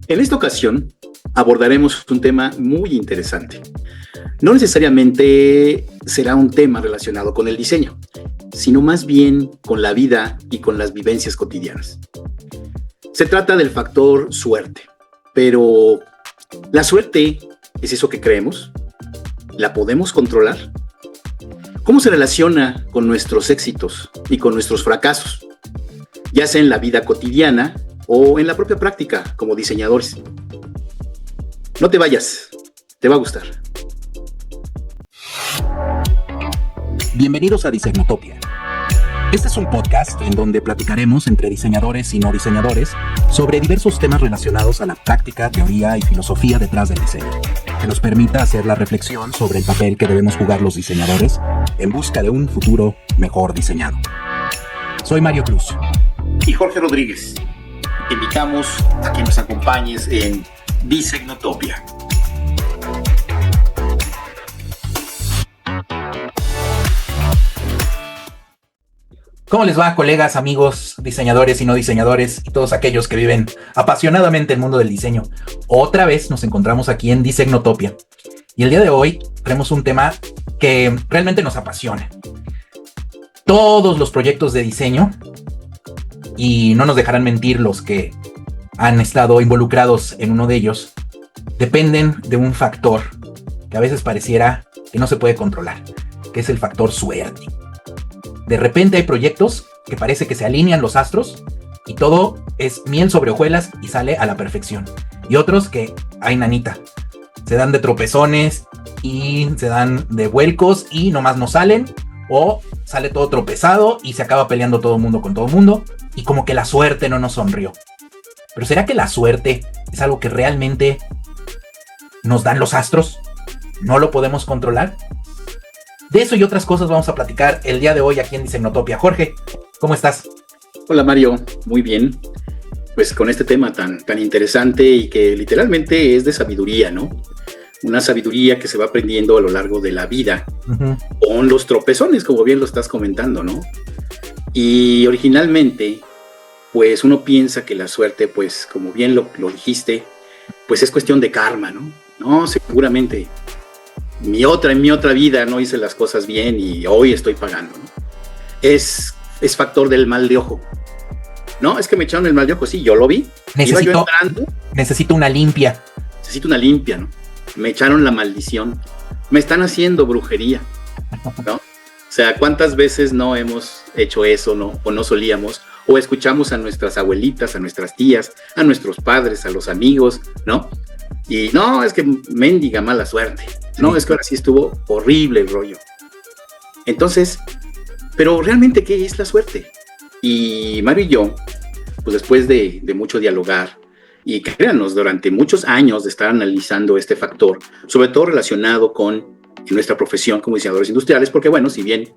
En esta ocasión abordaremos un tema muy interesante. No necesariamente será un tema relacionado con el diseño, sino más bien con la vida y con las vivencias cotidianas. Se trata del factor suerte, pero ¿la suerte es eso que creemos? ¿La podemos controlar? ¿Cómo se relaciona con nuestros éxitos y con nuestros fracasos, ya sea en la vida cotidiana o en la propia práctica como diseñadores? No te vayas, te va a gustar. Bienvenidos a Disegnotopia. Este es un podcast en donde platicaremos entre diseñadores y no diseñadores sobre diversos temas relacionados a la práctica, teoría y filosofía detrás del diseño, que nos permita hacer la reflexión sobre el papel que debemos jugar los diseñadores en busca de un futuro mejor diseñado. Soy Mario Cruz. Y Jorge Rodríguez. Te invitamos a que nos acompañes en Disegnotopia. ¿Cómo les va, colegas, amigos, diseñadores y no diseñadores y todos aquellos que viven apasionadamente el mundo del diseño? Otra vez nos encontramos aquí en Disegnotopia. Y el día de hoy tenemos un tema que realmente nos apasiona. Todos los proyectos de diseño, y no nos dejarán mentir los que han estado involucrados en uno de ellos, dependen de un factor que a veces pareciera que no se puede controlar, que es el factor suerte. De repente hay proyectos que parece que se alinean los astros y todo es miel sobre hojuelas y sale a la perfección. Y otros que, ay nanita, se dan de tropezones y se dan de vuelcos y nomás no salen, o sale todo tropezado y se acaba peleando todo mundo con todo mundo y como que la suerte no nos sonrió. Pero ¿será que la suerte es algo que realmente nos dan los astros? ¿No lo podemos controlar? De eso y otras cosas vamos a platicar el día de hoy aquí en Disegnotopia. Jorge, ¿cómo estás? Hola Mario, muy bien. Pues con este tema tan interesante y que literalmente es de sabiduría, ¿no? Una sabiduría que se va aprendiendo a lo largo de la vida, con los tropezones, como bien lo estás comentando, ¿no? Y originalmente, pues uno piensa que la suerte, pues como bien lo dijiste, pues es cuestión de karma, ¿no? No, seguramente en mi otra vida no hice las cosas bien y hoy estoy pagando, ¿no? Es factor del mal de ojo. No, es que me echaron el mal de ojo, sí, yo lo vi. Necesito una limpia. Necesito una limpia, ¿no? Me echaron la maldición. Me están haciendo brujería, ¿no? O sea, ¿cuántas veces no hemos hecho eso, no? O no solíamos, o escuchamos a nuestras abuelitas, a nuestras tías, a nuestros padres, a los amigos, ¿no? Y no, es que mendiga mala suerte. No, es que ahora sí estuvo horrible el rollo. Entonces, pero realmente, ¿qué es la suerte? Y Mario y yo, pues después de mucho dialogar, y créanos, durante muchos años de estar analizando este factor, sobre todo relacionado con nuestra profesión como diseñadores industriales, porque bueno, si bien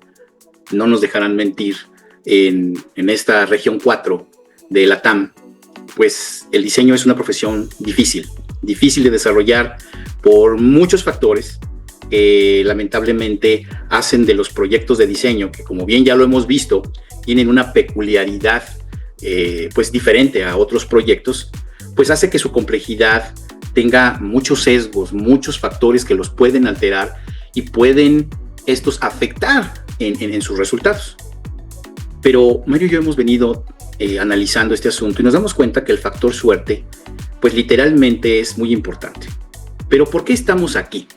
no nos dejarán mentir, en esta región 4 de LATAM, pues el diseño es una profesión difícil de desarrollar por muchos factores que lamentablemente hacen de los proyectos de diseño, que como bien ya lo hemos visto, tienen una peculiaridad pues diferente a otros proyectos, pues hace que su complejidad tenga muchos sesgos, muchos factores que los pueden alterar y pueden estos afectar en sus resultados. Pero Mario y yo hemos venido analizando este asunto y nos damos cuenta que el factor suerte, pues literalmente es muy importante. Pero ¿por qué estamos aquí?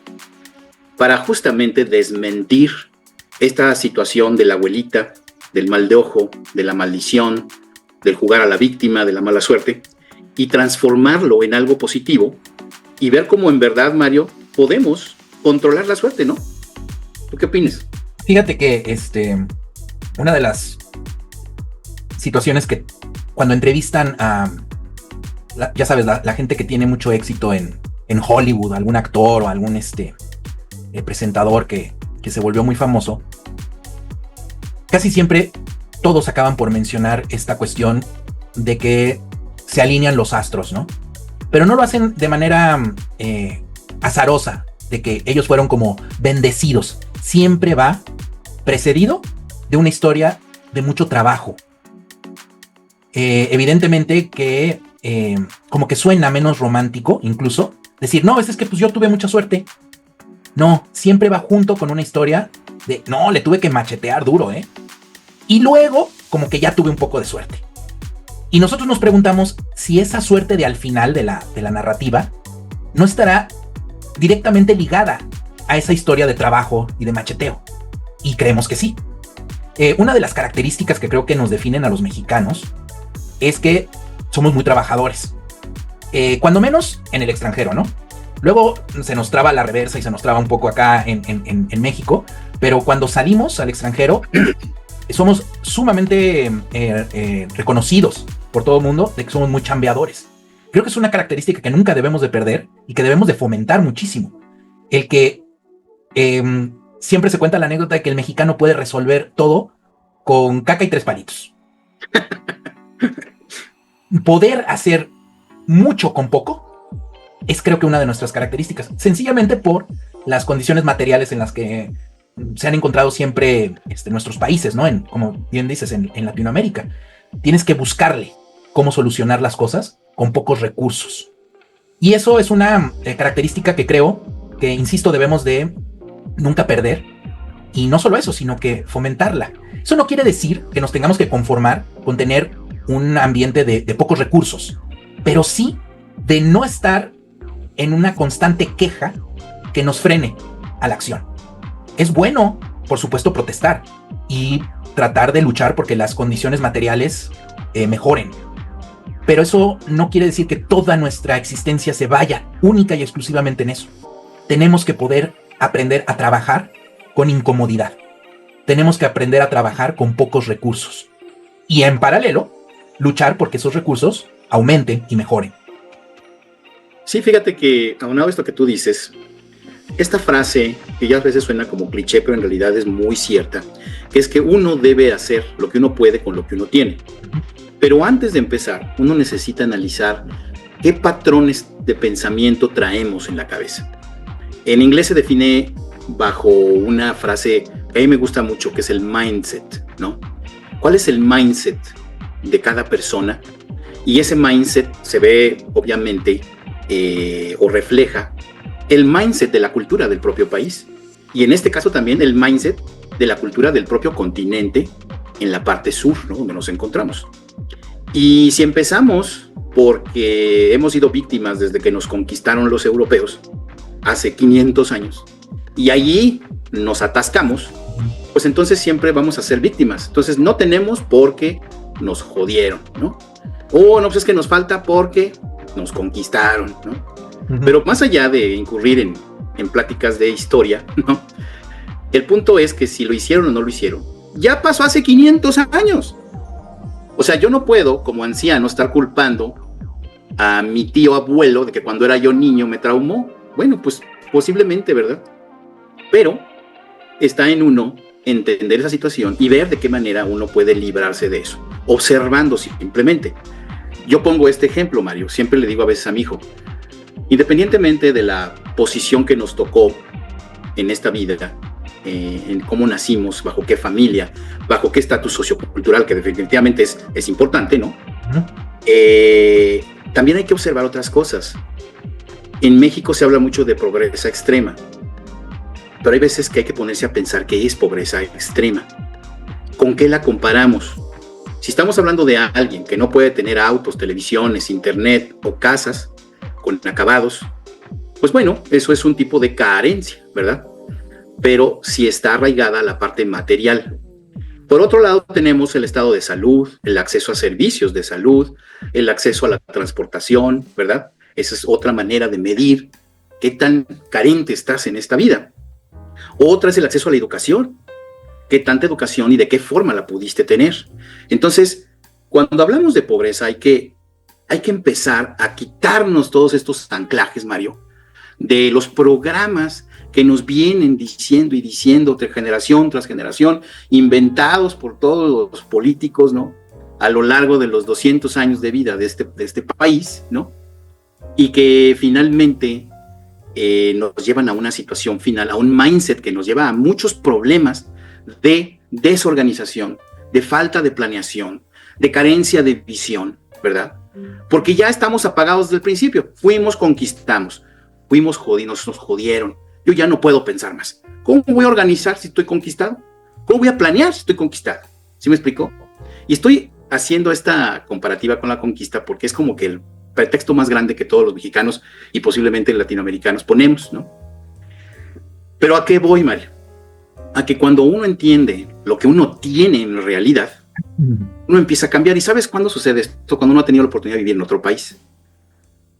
Para justamente desmentir esta situación de la abuelita, del mal de ojo, de la maldición, del jugar a la víctima, de la mala suerte, y transformarlo en algo positivo y ver cómo en verdad, Mario, podemos controlar la suerte, ¿no? ¿Tú qué opinas? Fíjate que una de las situaciones que cuando entrevistan a, ya sabes, la gente que tiene mucho éxito en Hollywood, algún actor o algún presentador que se volvió muy famoso, casi siempre todos acaban por mencionar esta cuestión de que se alinean los astros, ¿no? Pero no lo hacen de manera azarosa, de que ellos fueron como bendecidos. Siempre va precedido de una historia de mucho trabajo. Evidentemente que como que suena menos romántico, incluso, decir, no, es que pues yo tuve mucha suerte. No, siempre va junto con una historia de, no, le tuve que machetear duro, ¿eh? Y luego, como que ya tuve un poco de suerte. Y nosotros nos preguntamos si esa suerte de al final de la narrativa no estará directamente ligada a esa historia de trabajo y de macheteo. Y creemos que sí. Una de las características que creo que nos definen a los mexicanos es que somos muy trabajadores. Cuando menos en el extranjero, ¿no? Luego se nos traba la reversa y se nos traba un poco acá en México, pero cuando salimos al extranjero somos sumamente reconocidos por todo el mundo de que somos muy chambeadores. Creo que es una característica que nunca debemos de perder y que debemos de fomentar muchísimo. El que siempre se cuenta la anécdota de que el mexicano puede resolver todo con caca y 3 palitos. Poder hacer mucho con poco es creo que una de nuestras características, sencillamente por las condiciones materiales en las que se han encontrado siempre nuestros países, ¿no? Como bien dices, en Latinoamérica. Tienes que buscarle cómo solucionar las cosas con pocos recursos. Y eso es una característica que creo que, insisto, debemos de nunca perder. Y no solo eso, sino que fomentarla. Eso no quiere decir que nos tengamos que conformar con tener un ambiente de pocos recursos, pero sí de no estar en una constante queja que nos frene a la acción. Es bueno, por supuesto, protestar y tratar de luchar porque las condiciones materiales mejoren. Pero eso no quiere decir que toda nuestra existencia se vaya única y exclusivamente en eso. Tenemos que poder aprender a trabajar con incomodidad. Tenemos que aprender a trabajar con pocos recursos. Y en paralelo, luchar porque esos recursos aumenten y mejoren. Sí, fíjate que, aunado a esto que tú dices, esta frase, que ya a veces suena como cliché, pero en realidad es muy cierta, que es que uno debe hacer lo que uno puede con lo que uno tiene. Pero antes de empezar, uno necesita analizar qué patrones de pensamiento traemos en la cabeza. En inglés se define bajo una frase que a mí me gusta mucho, que es el mindset, ¿no? ¿Cuál es el mindset de cada persona? Y ese mindset se ve, obviamente, o refleja el mindset de la cultura del propio país. Y en este caso también el mindset de la cultura del propio continente en la parte sur, ¿no? Donde nos encontramos. Y si empezamos porque hemos sido víctimas desde que nos conquistaron los europeos hace 500 años y allí nos atascamos, pues entonces siempre vamos a ser víctimas. Entonces no tenemos porque nos jodieron, ¿no? O no, pues es que nos falta porque nos conquistaron, ¿no? Uh-huh. Pero más allá de incurrir en pláticas de historia, ¿no? El punto es que si lo hicieron o no lo hicieron, ya pasó hace 500 años. O sea, yo no puedo, como anciano, estar culpando a mi tío abuelo de que cuando era yo niño me traumó. Bueno, pues posiblemente, ¿verdad? Pero está en uno entender esa situación y ver de qué manera uno puede librarse de eso, observando simplemente. Yo pongo este ejemplo, Mario, siempre le digo a veces a mi hijo, independientemente de la posición que nos tocó en esta vida, en cómo nacimos, bajo qué familia, bajo qué estatus sociocultural, que definitivamente es importante, ¿no? Uh-huh. También hay que observar otras cosas. En México se habla mucho de pobreza extrema, pero hay veces que hay que ponerse a pensar qué es pobreza extrema. ¿Con qué la comparamos? Si estamos hablando de alguien que no puede tener autos, televisiones, internet o casas con acabados, pues bueno, eso es un tipo de carencia, ¿verdad? Pero sí está arraigada a la parte material. Por otro lado, tenemos el estado de salud, el acceso a servicios de salud, el acceso a la transportación, ¿verdad? Esa es otra manera de medir qué tan carente estás en esta vida. Otra es el acceso a la educación. ¿Qué tanta educación y de qué forma la pudiste tener? Entonces, cuando hablamos de pobreza, hay que empezar a quitarnos todos estos anclajes, Mario, de los programas que nos vienen diciendo y diciendo generación tras generación, inventados por todos los políticos, ¿no? A lo largo de los 200 años de vida de este país, ¿no? Y que finalmente nos llevan a una situación final, a un mindset que nos lleva a muchos problemas de desorganización, de falta de planeación, de carencia de visión, ¿verdad? porque ya estamos apagados desde el principio. Fuimos, conquistamos, fuimos jodidos, nos jodieron. Yo ya no puedo pensar más. ¿Cómo voy a organizar si estoy conquistado? ¿Cómo voy a planear si estoy conquistado? ¿Sí me explico? Y estoy haciendo esta comparativa con la conquista porque es como que el pretexto más grande que todos los mexicanos y posiblemente latinoamericanos ponemos, ¿no? Pero ¿a qué voy, Mario? A que cuando uno entiende lo que uno tiene en realidad, uno empieza a cambiar. ¿Y sabes cuándo sucede esto? Cuando uno ha tenido la oportunidad de vivir en otro país.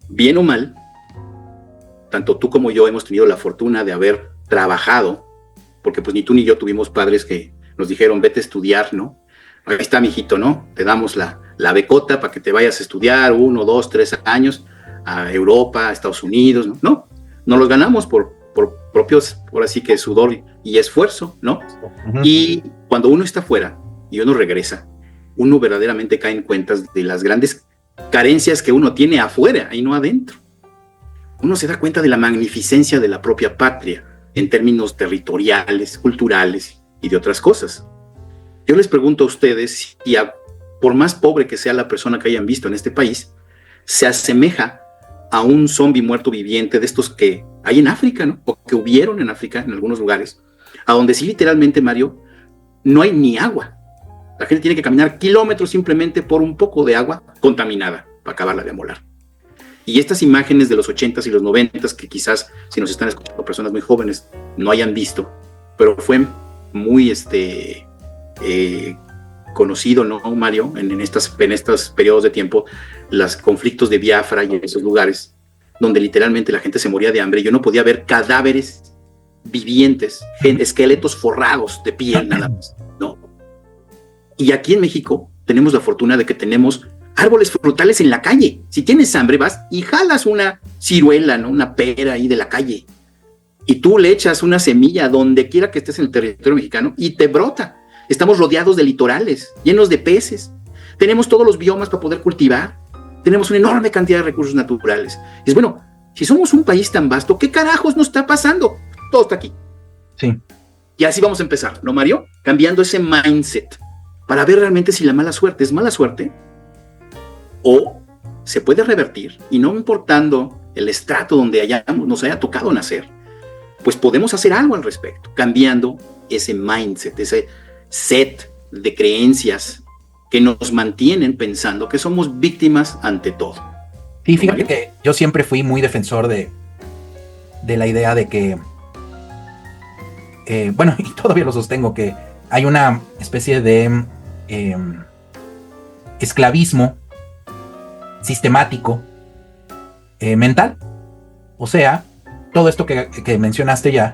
Bien o mal, tanto tú como yo hemos tenido la fortuna de haber trabajado, porque pues ni tú ni yo tuvimos padres que nos dijeron, vete a estudiar, ¿no? Ahí está, mijito, ¿no? Te damos la becota para que te vayas a estudiar 1, 2, 3 años a Europa, a Estados Unidos, ¿no? No, nos los ganamos por propios, ahora sí que sudor y esfuerzo, ¿no? Uh-huh. Y cuando uno está afuera y uno regresa, uno verdaderamente cae en cuentas de las grandes carencias que uno tiene afuera y no adentro. Uno se da cuenta de la magnificencia de la propia patria en términos territoriales, culturales y de otras cosas. Yo les pregunto a ustedes si por más pobre que sea la persona que hayan visto en este país, se asemeja a un zombie muerto viviente de estos que hay en África, ¿no? O que hubieron en África, en algunos lugares, a donde sí literalmente, Mario, no hay ni agua. La gente tiene que caminar kilómetros simplemente por un poco de agua contaminada para acabarla de amolar. Y estas imágenes de los 80s y los 90s, que quizás si nos están escuchando personas muy jóvenes no hayan visto, pero fue muy conocido, ¿no, Mario? En estos periodos de tiempo, los conflictos de Biafra y en esos lugares, donde literalmente la gente se moría de hambre. Yo no podía ver cadáveres vivientes, esqueletos forrados de piel nada más, ¿no? Y aquí en México tenemos la fortuna de que tenemos árboles frutales en la calle. Si tienes hambre, vas y jalas una ciruela, ¿no? Una pera ahí de la calle. Y tú le echas una semilla donde quiera que estés en el territorio mexicano y te brota. Estamos rodeados de litorales, llenos de peces. Tenemos todos los biomas para poder cultivar. Tenemos una enorme cantidad de recursos naturales. Es bueno, si somos un país tan vasto, ¿qué carajos nos está pasando? Todo está aquí. Sí. Y así vamos a empezar, ¿no, Mario? Cambiando ese mindset para ver realmente si la mala suerte es mala suerte o se puede revertir, y no importando el estrato donde nos haya tocado nacer, pues podemos hacer algo al respecto, cambiando ese mindset, ese set de creencias que nos mantienen pensando que somos víctimas ante todo. Sí, fíjate que yo siempre fui muy defensor de la idea de que, bueno, y todavía lo sostengo, que hay una especie de esclavismo sistemático mental. O sea, todo esto que mencionaste ya,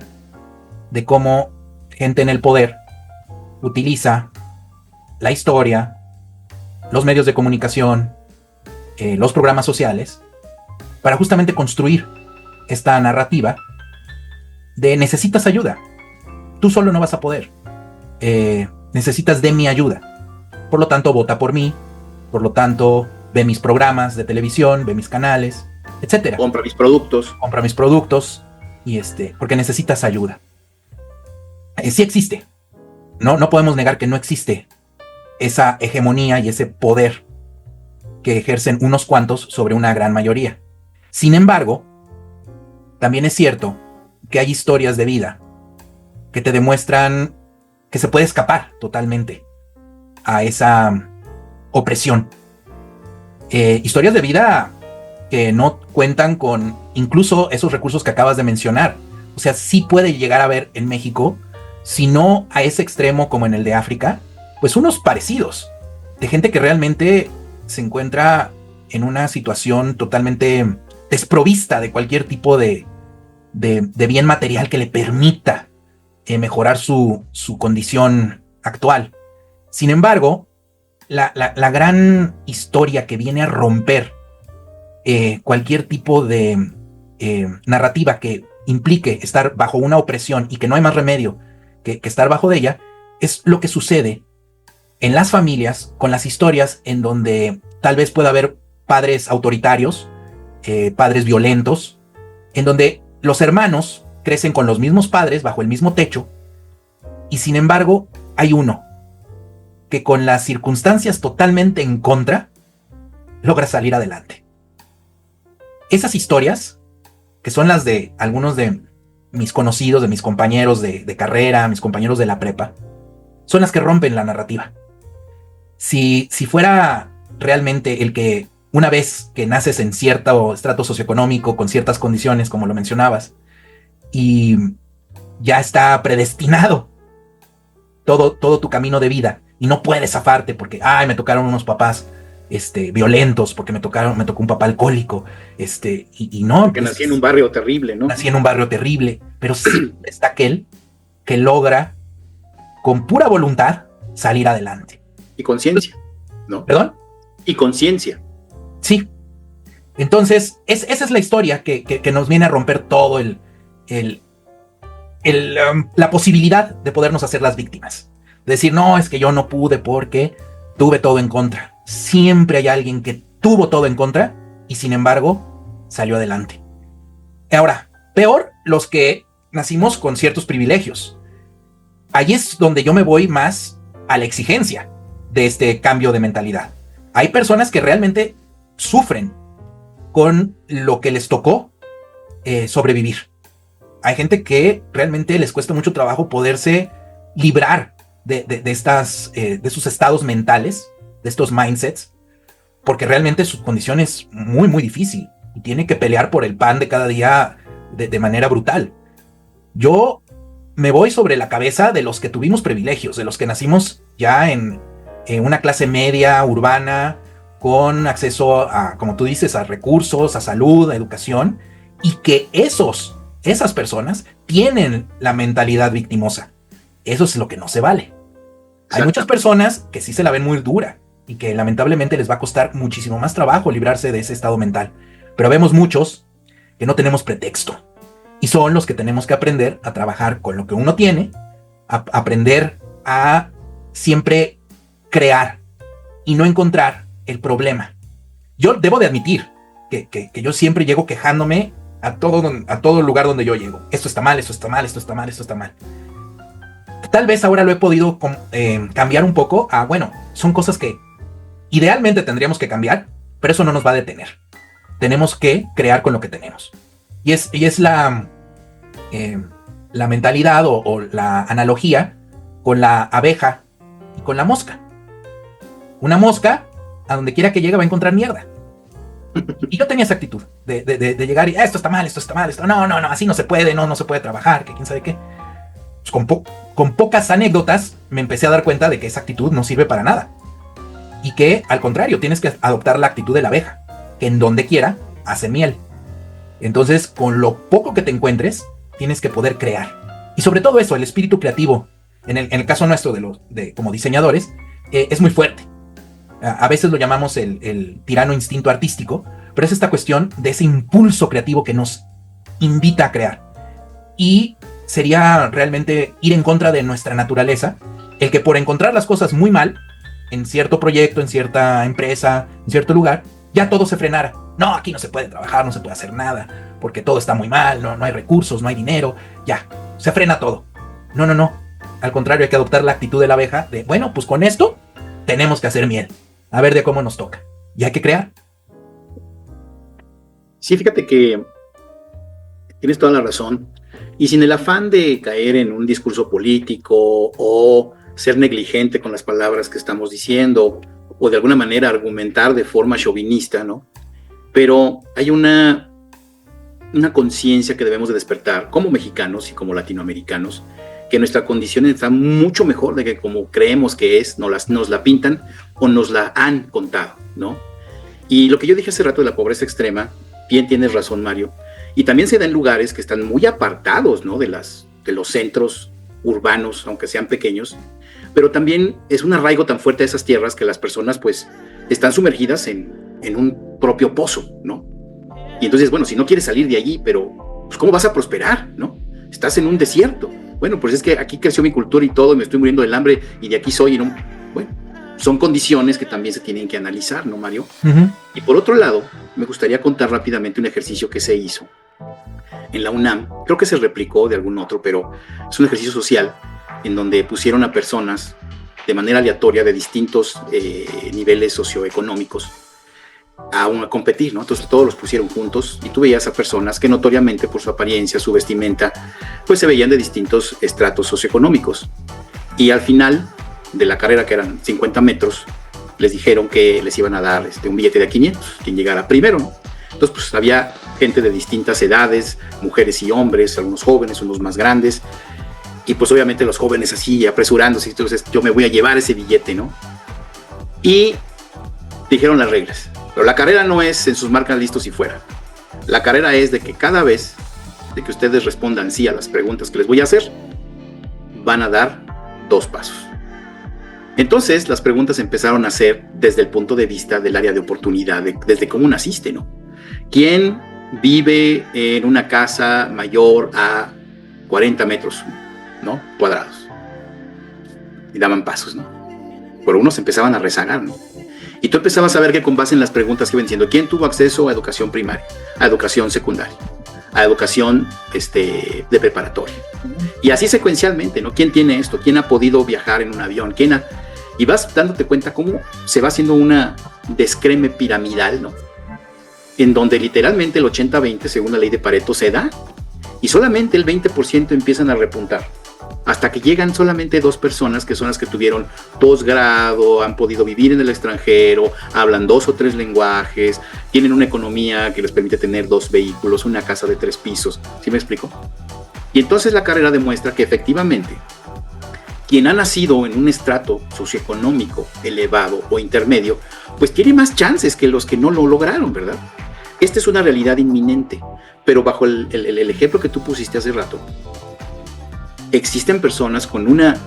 de cómo gente en el poder utiliza la historia, los medios de comunicación, los programas sociales, para justamente construir esta narrativa de necesitas ayuda. Tú solo no vas a poder. Necesitas de mi ayuda. Por lo tanto, vota por mí. Por lo tanto, ve mis programas de televisión, ve mis canales, etcétera. Compra mis productos. Compra mis productos. Y porque necesitas ayuda. Sí existe. No podemos negar que no existe esa hegemonía y ese poder que ejercen unos cuantos sobre una gran mayoría. Sin embargo, también es cierto que hay historias de vida que te demuestran que se puede escapar totalmente a esa opresión. Historias de vida que no cuentan con incluso esos recursos que acabas de mencionar. O sea, sí puede llegar a haber en México, si no a ese extremo como en el de África, pues unos parecidos, de gente que realmente se encuentra en una situación totalmente desprovista de cualquier tipo de bien material que le permita mejorar su condición actual. Sin embargo, la gran historia que viene a romper cualquier tipo de narrativa que implique estar bajo una opresión y que no hay más remedio que estar bajo de ella, es lo que sucede en las familias con las historias en donde tal vez pueda haber padres autoritarios, padres violentos, en donde los hermanos crecen con los mismos padres bajo el mismo techo, y sin embargo hay uno que con las circunstancias totalmente en contra logra salir adelante. Esas historias, que son las de algunos de mis conocidos, de mis compañeros de carrera, mis compañeros de la prepa, son las que rompen la narrativa. Si fuera realmente el que una vez que naces en cierto estrato socioeconómico, con ciertas condiciones, como lo mencionabas, y ya está predestinado todo tu camino de vida, y no puedes zafarte porque, me tocaron unos papás violentos, porque me tocó un papá alcohólico, y no. Porque nací en un barrio terrible, ¿no? Nací en un barrio terrible, pero sí está aquel que logra, con pura voluntad, salir adelante. Y conciencia, ¿no? ¿Perdón? Y conciencia. Sí. Entonces, esa es la historia que nos viene a romper todo la posibilidad de podernos hacer las víctimas. De decir, no, es que yo no pude porque tuve todo en contra. Siempre hay alguien que tuvo todo en contra y sin embargo salió adelante. Ahora, peor los que nacimos con ciertos privilegios. Ahí es donde yo me voy más a la exigencia de este cambio de mentalidad. Hay personas que realmente sufren con lo que les tocó sobrevivir. Hay gente que realmente les cuesta mucho trabajo poderse librar de esos estados mentales, de estos mindsets, porque realmente su condición es muy, muy difícil y tiene que pelear por el pan de cada día de manera brutal. Yo me voy sobre la cabeza de los que tuvimos privilegios, de los que nacimos ya en una clase media, urbana, con acceso a, como tú dices, a recursos, a salud, a educación, y que esas personas tienen la mentalidad victimosa. Eso es lo que no se vale. Hay muchas personas que sí se la ven muy dura y que lamentablemente les va a costar muchísimo más trabajo librarse de ese estado mental. Pero vemos muchos que no tenemos pretexto. Y son los que tenemos que aprender a trabajar con lo que uno tiene, a aprender a siempre crear y no encontrar el problema. Yo debo de admitir que yo siempre llego quejándome a todo lugar donde yo llego. Esto está mal, esto está mal, esto está mal, esto está mal. Tal vez ahora lo he podido cambiar un poco a, bueno, son cosas que idealmente tendríamos que cambiar, pero eso no nos va a detener. Tenemos que crear con lo que tenemos. Y es la mentalidad o la analogía con la abeja y con la mosca. Una mosca, a donde quiera que llegue, va a encontrar mierda. Y yo tenía esa actitud de llegar y esto está mal, no, así no se puede, no se puede trabajar, que quién sabe qué. Pues con pocas anécdotas me empecé a dar cuenta de que esa actitud no sirve para nada. Y que, al contrario, tienes que adoptar la actitud de la abeja, que en donde quiera hace miel. Entonces, con lo poco que te encuentres, tienes que poder crear. Y sobre todo eso, el espíritu creativo, en el caso nuestro como diseñadores, es muy fuerte. A veces lo llamamos el tirano instinto artístico, pero es esta cuestión de ese impulso creativo que nos invita a crear. Y sería realmente ir en contra de nuestra naturaleza, el que por encontrar las cosas muy mal, en cierto proyecto, en cierta empresa, en cierto lugar, ya todo se frenara. No, aquí no se puede trabajar, no se puede hacer nada, porque todo está muy mal, no hay recursos, no hay dinero, ya, se frena todo. No. Al contrario, hay que adoptar la actitud de la abeja de, bueno, pues con esto tenemos que hacer miel. A ver de cómo nos toca. Y hay que crear. Sí, fíjate que tienes toda la razón. Y sin el afán de caer en un discurso político o ser negligente con las palabras que estamos diciendo o de alguna manera argumentar de forma chauvinista, ¿no? Pero hay una conciencia que debemos de despertar como mexicanos y como latinoamericanos, que nuestra condición está mucho mejor de que como creemos que es, nos la pintan o nos la han contado, ¿no? Y lo que yo dije hace rato de la pobreza extrema, bien tienes razón, Mario, y también se da en lugares que están muy apartados, ¿no? de los centros urbanos, aunque sean pequeños, pero también es un arraigo tan fuerte a esas tierras que las personas pues están sumergidas en un propio pozo, ¿no? Y entonces, bueno, si no quieres salir de allí, pero pues, ¿cómo vas a prosperar, no? Estás en un desierto. Bueno, pues es que aquí creció mi cultura y todo, y me estoy muriendo del hambre, y de aquí soy, ¿no? Bueno, son condiciones que también se tienen que analizar, ¿no, Mario? Uh-huh. Y por otro lado, me gustaría contar rápidamente un ejercicio que se hizo en la UNAM. Creo que se replicó de algún otro, pero es un ejercicio social en donde pusieron a personas de manera aleatoria de distintos niveles socioeconómicos a competir, ¿no? Entonces todos los pusieron juntos y tú veías a personas que notoriamente por su apariencia, su vestimenta, pues se veían de distintos estratos socioeconómicos. Y al final de la carrera, que eran 50 metros, les dijeron que les iban a dar un billete de a 500, quien llegara primero, ¿no? Entonces pues había gente de distintas edades, mujeres y hombres, algunos jóvenes, unos más grandes, y pues obviamente los jóvenes así apresurándose, entonces yo me voy a llevar ese billete, ¿no? Y dijeron las reglas, pero la carrera no es en sus marcas listos y fuera. La carrera es de que cada vez de que ustedes respondan sí a las preguntas que les voy a hacer, van a dar 2 pasos. Entonces las preguntas empezaron a ser desde el punto de vista del área de oportunidad, desde cómo naciste, ¿no? ¿Quién vive en una casa mayor a 40 metros, ¿no? Cuadrados? Y daban pasos, ¿no? Pero unos empezaban a rezagar, ¿no? Y tú empezabas a ver que con base en las preguntas que iban diciendo, ¿quién tuvo acceso a educación primaria, a educación secundaria, a educación de preparatoria? Y así secuencialmente, ¿no? ¿Quién tiene esto? ¿Quién ha podido viajar en un avión? Y vas dándote cuenta cómo se va haciendo una descreme piramidal, ¿no? En donde literalmente el 80-20, según la ley de Pareto, se da, y solamente el 20% empiezan a repuntar, hasta que llegan solamente 2 personas, que son las que tuvieron posgrado, han podido vivir en el extranjero, hablan 2 o 3 lenguajes, tienen una economía que les permite tener 2 vehículos, una casa de 3 pisos, ¿sí me explico? Y entonces la carrera demuestra que efectivamente, quien ha nacido en un estrato socioeconómico elevado o intermedio, pues tiene más chances que los que no lo lograron, ¿verdad? Esta es una realidad inminente, pero bajo el ejemplo que tú pusiste hace rato, existen personas con una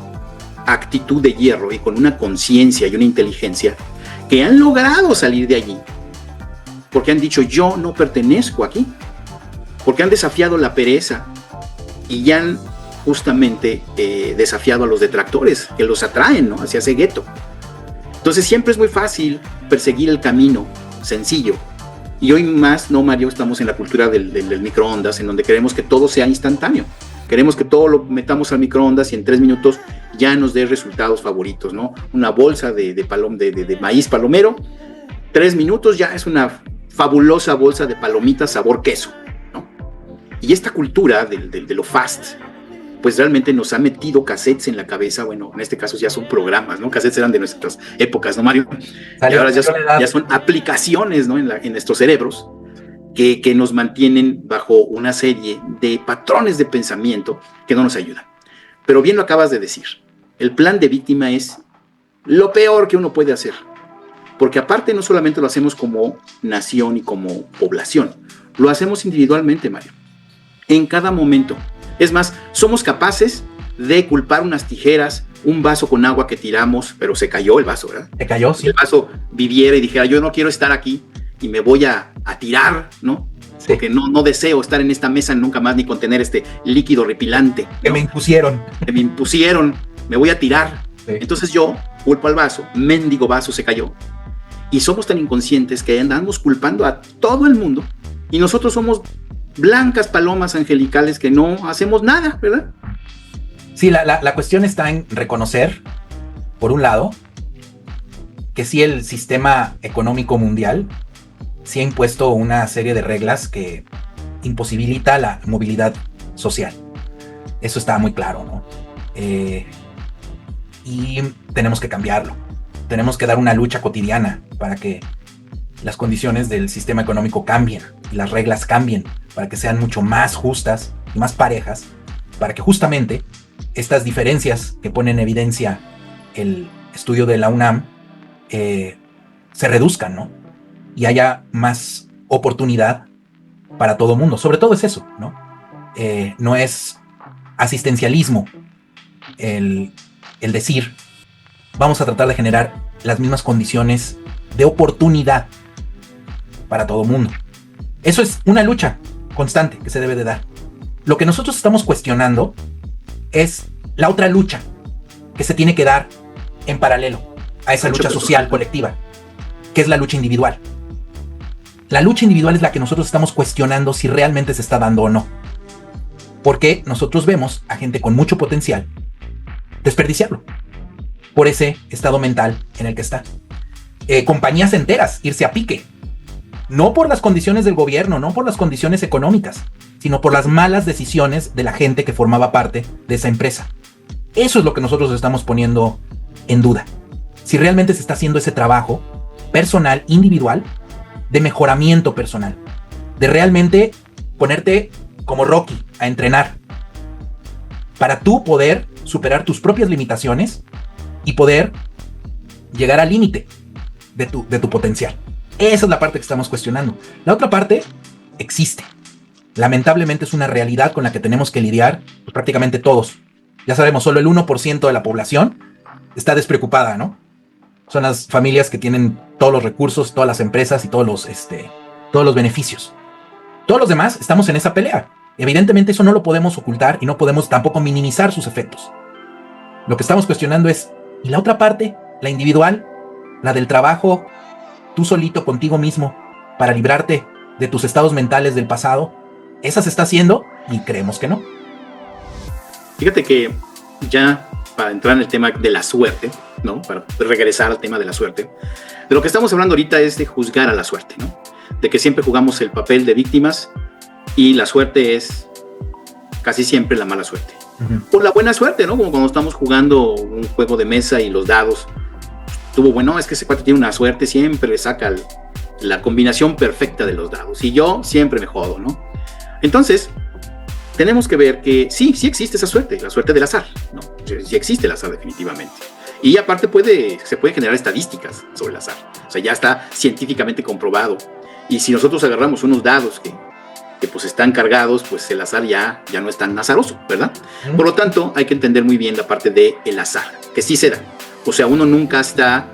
actitud de hierro y con una conciencia y una inteligencia que han logrado salir de allí, porque han dicho, yo no pertenezco aquí, porque han desafiado la pereza y ya han justamente desafiado a los detractores que los atraen, ¿no? Hacia ese gueto. Entonces siempre es muy fácil perseguir el camino sencillo. Y hoy más, ¿no, Mario? Estamos en la cultura del microondas, en donde queremos que todo sea instantáneo. Queremos que todo lo metamos al microondas y en 3 minutos ya nos dé resultados favoritos, ¿no? Una bolsa de maíz palomero, 3 minutos ya es una fabulosa bolsa de palomitas sabor queso, ¿no? Y esta cultura de lo fast, pues realmente nos ha metido cassettes en la cabeza. Bueno, en este caso ya son programas, ¿no? Cassettes eran de nuestras épocas, ¿no, Mario? Y ahora ya son aplicaciones, ¿no? En nuestros cerebros que nos mantienen bajo una serie de patrones de pensamiento que no nos ayudan. Pero bien lo acabas de decir, el plan de víctima es lo peor que uno puede hacer, porque aparte no solamente lo hacemos como nación y como población, lo hacemos individualmente, Mario, en cada momento. Es más, somos capaces de culpar unas tijeras, un vaso con agua que tiramos, pero se cayó el vaso, ¿verdad? Se cayó, sí. Si el vaso viviera y dijera, yo no quiero estar aquí y me voy a tirar, ¿no? Sí. Porque no deseo estar en esta mesa nunca más ni contener este líquido horripilante, ¿no? Que me impusieron. Me voy a tirar. Sí. Entonces yo culpo al vaso, mendigo vaso se cayó. Y somos tan inconscientes que andamos culpando a todo el mundo y nosotros somos blancas palomas angelicales que no hacemos nada, ¿verdad? Sí, la cuestión está en reconocer, por un lado, que sí el sistema económico mundial sí ha impuesto una serie de reglas que imposibilita la movilidad social. Eso está muy claro, ¿no? Y tenemos que cambiarlo. Tenemos que dar una lucha cotidiana para que las condiciones del sistema económico cambien y las reglas cambien, para que sean mucho más justas y más parejas, para que justamente estas diferencias que pone en evidencia el estudio de la UNAM se reduzcan, ¿no? Y haya más oportunidad para todo mundo. Sobre todo es eso, ¿no? No es asistencialismo el decir, vamos a tratar de generar las mismas condiciones de oportunidad para todo mundo. Eso es una lucha constante que se debe de dar. Lo que nosotros estamos cuestionando es la otra lucha que se tiene que dar en paralelo a esa lucha social colectiva, que es la lucha individual. La lucha individual es la que nosotros estamos cuestionando si realmente se está dando o no. Porque nosotros vemos a gente con mucho potencial desperdiciarlo por ese estado mental en el que está. Compañías enteras irse a pique No por las condiciones del gobierno, no por las condiciones económicas, sino por las malas decisiones de la gente que formaba parte de esa empresa. Eso es lo que nosotros estamos poniendo en duda. Si realmente se está haciendo ese trabajo personal, individual, de mejoramiento personal, de realmente ponerte como Rocky a entrenar para tú poder superar tus propias limitaciones y poder llegar al límite de tu potencial. Esa es la parte que estamos cuestionando. La otra parte existe. Lamentablemente es una realidad con la que tenemos que lidiar pues, prácticamente todos. Ya sabemos, solo el 1% de la población está despreocupada, ¿no? Son las familias que tienen todos los recursos, todas las empresas y todos los beneficios. Todos los demás estamos en esa pelea. Evidentemente eso no lo podemos ocultar y no podemos tampoco minimizar sus efectos. Lo que estamos cuestionando es, ¿y la otra parte? La individual, la del trabajo, tú solito contigo mismo, para librarte de tus estados mentales del pasado. ¿Esa se está haciendo? Y creemos que no. Fíjate que ya para entrar en el tema de la suerte, ¿no? Para regresar al tema de la suerte, de lo que estamos hablando ahorita es de juzgar a la suerte, ¿no? De que siempre jugamos el papel de víctimas y la suerte es casi siempre la mala suerte. O la buena suerte, ¿no? Como cuando estamos jugando un juego de mesa y los dados. Tuvo bueno, es que ese cuate tiene una suerte, siempre saca la combinación perfecta de los dados. Y yo siempre me jodo, ¿no? Entonces, tenemos que ver que sí existe esa suerte, la suerte del azar, ¿no? Sí existe el azar definitivamente. Y aparte se puede generar estadísticas sobre el azar. O sea, ya está científicamente comprobado. Y si nosotros agarramos unos dados que pues están cargados, pues el azar ya no es tan azaroso, ¿verdad? Por lo tanto, hay que entender muy bien la parte del azar, que sí se da. O sea, uno nunca está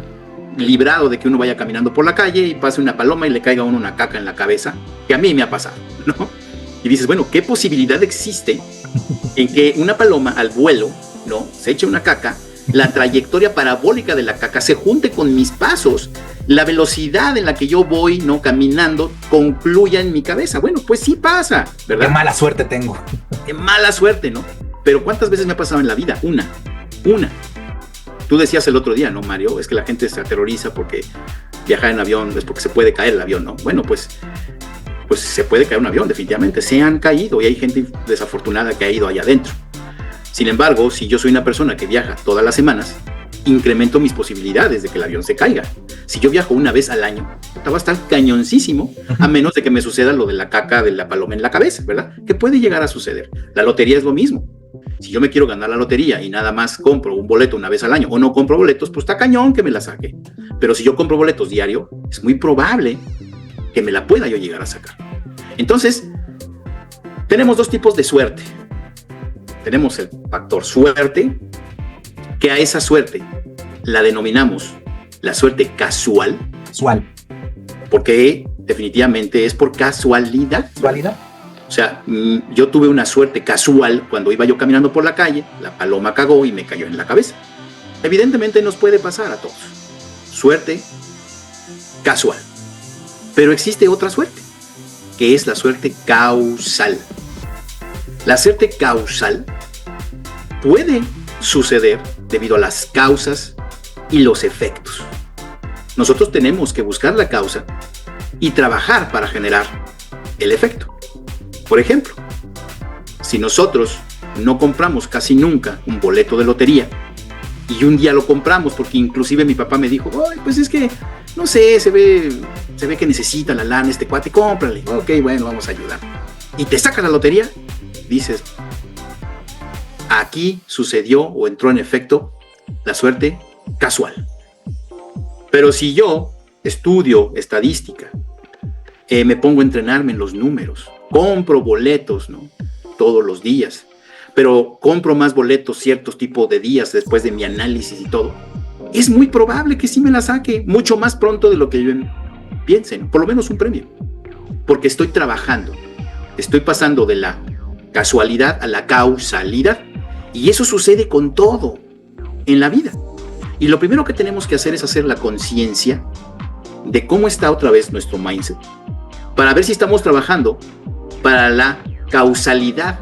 librado de que uno vaya caminando por la calle y pase una paloma y le caiga a uno una caca en la cabeza, que a mí me ha pasado, ¿no? Y dices, bueno, ¿qué posibilidad existe en que una paloma al vuelo, ¿no? Se eche una caca, la trayectoria parabólica de la caca se junte con mis pasos, la velocidad en la que yo voy, ¿no? Caminando, concluya en mi cabeza? Bueno, pues sí pasa, ¿verdad? Qué mala suerte tengo. Qué mala suerte, ¿no? Pero ¿cuántas veces me ha pasado en la vida? Una. Tú decías el otro día, ¿no, Mario? Es que la gente se aterroriza porque viajar en avión es porque se puede caer el avión, ¿no? Bueno, pues se puede caer un avión, definitivamente. Se han caído y hay gente desafortunada que ha ido allá adentro. Sin embargo, si yo soy una persona que viaja todas las semanas, incremento mis posibilidades de que el avión se caiga. Si yo viajo una vez al año, va a estar cañoncísimo, a menos de que me suceda lo de la caca de la paloma en la cabeza, ¿verdad? Que puede llegar a suceder. La lotería es lo mismo. Si yo me quiero ganar la lotería y nada más compro un boleto una vez al año o no compro boletos, pues está cañón que me la saque. Pero si yo compro boletos diario, es muy probable que me la pueda yo llegar a sacar. Entonces, tenemos dos tipos de suerte. Tenemos el factor suerte, que a esa suerte la denominamos la suerte casual. Porque definitivamente es por casualidad. ¿Casualidad? O sea, yo tuve una suerte casual cuando iba yo caminando por la calle, la paloma cagó y me cayó en la cabeza. Evidentemente nos puede pasar a todos. Suerte casual. Pero existe otra suerte, que es la suerte causal. La suerte causal puede suceder debido a las causas y los efectos. Nosotros tenemos que buscar la causa y trabajar para generar el efecto. Por ejemplo, si nosotros no compramos casi nunca un boleto de lotería y un día lo compramos porque inclusive mi papá me dijo, ay, pues es que, no sé, se ve que necesita la lana este cuate, cómprale. Ok, bueno, vamos a ayudar. Y te sacas la lotería, dices, aquí sucedió o entró en efecto la suerte casual. Pero si yo estudio estadística, me pongo a entrenarme en los números, compro boletos, ¿no? Todos los días, pero compro más boletos ciertos tipos de días después de mi análisis y todo, es muy probable que sí me la saque mucho más pronto de lo que yo piense, ¿no? Por lo menos un premio, porque estoy trabajando, estoy pasando de la casualidad a la causalidad, y eso sucede con todo en la vida. Y lo primero que tenemos que hacer es hacer la conciencia de cómo está otra vez nuestro mindset, para ver si estamos trabajando para la causalidad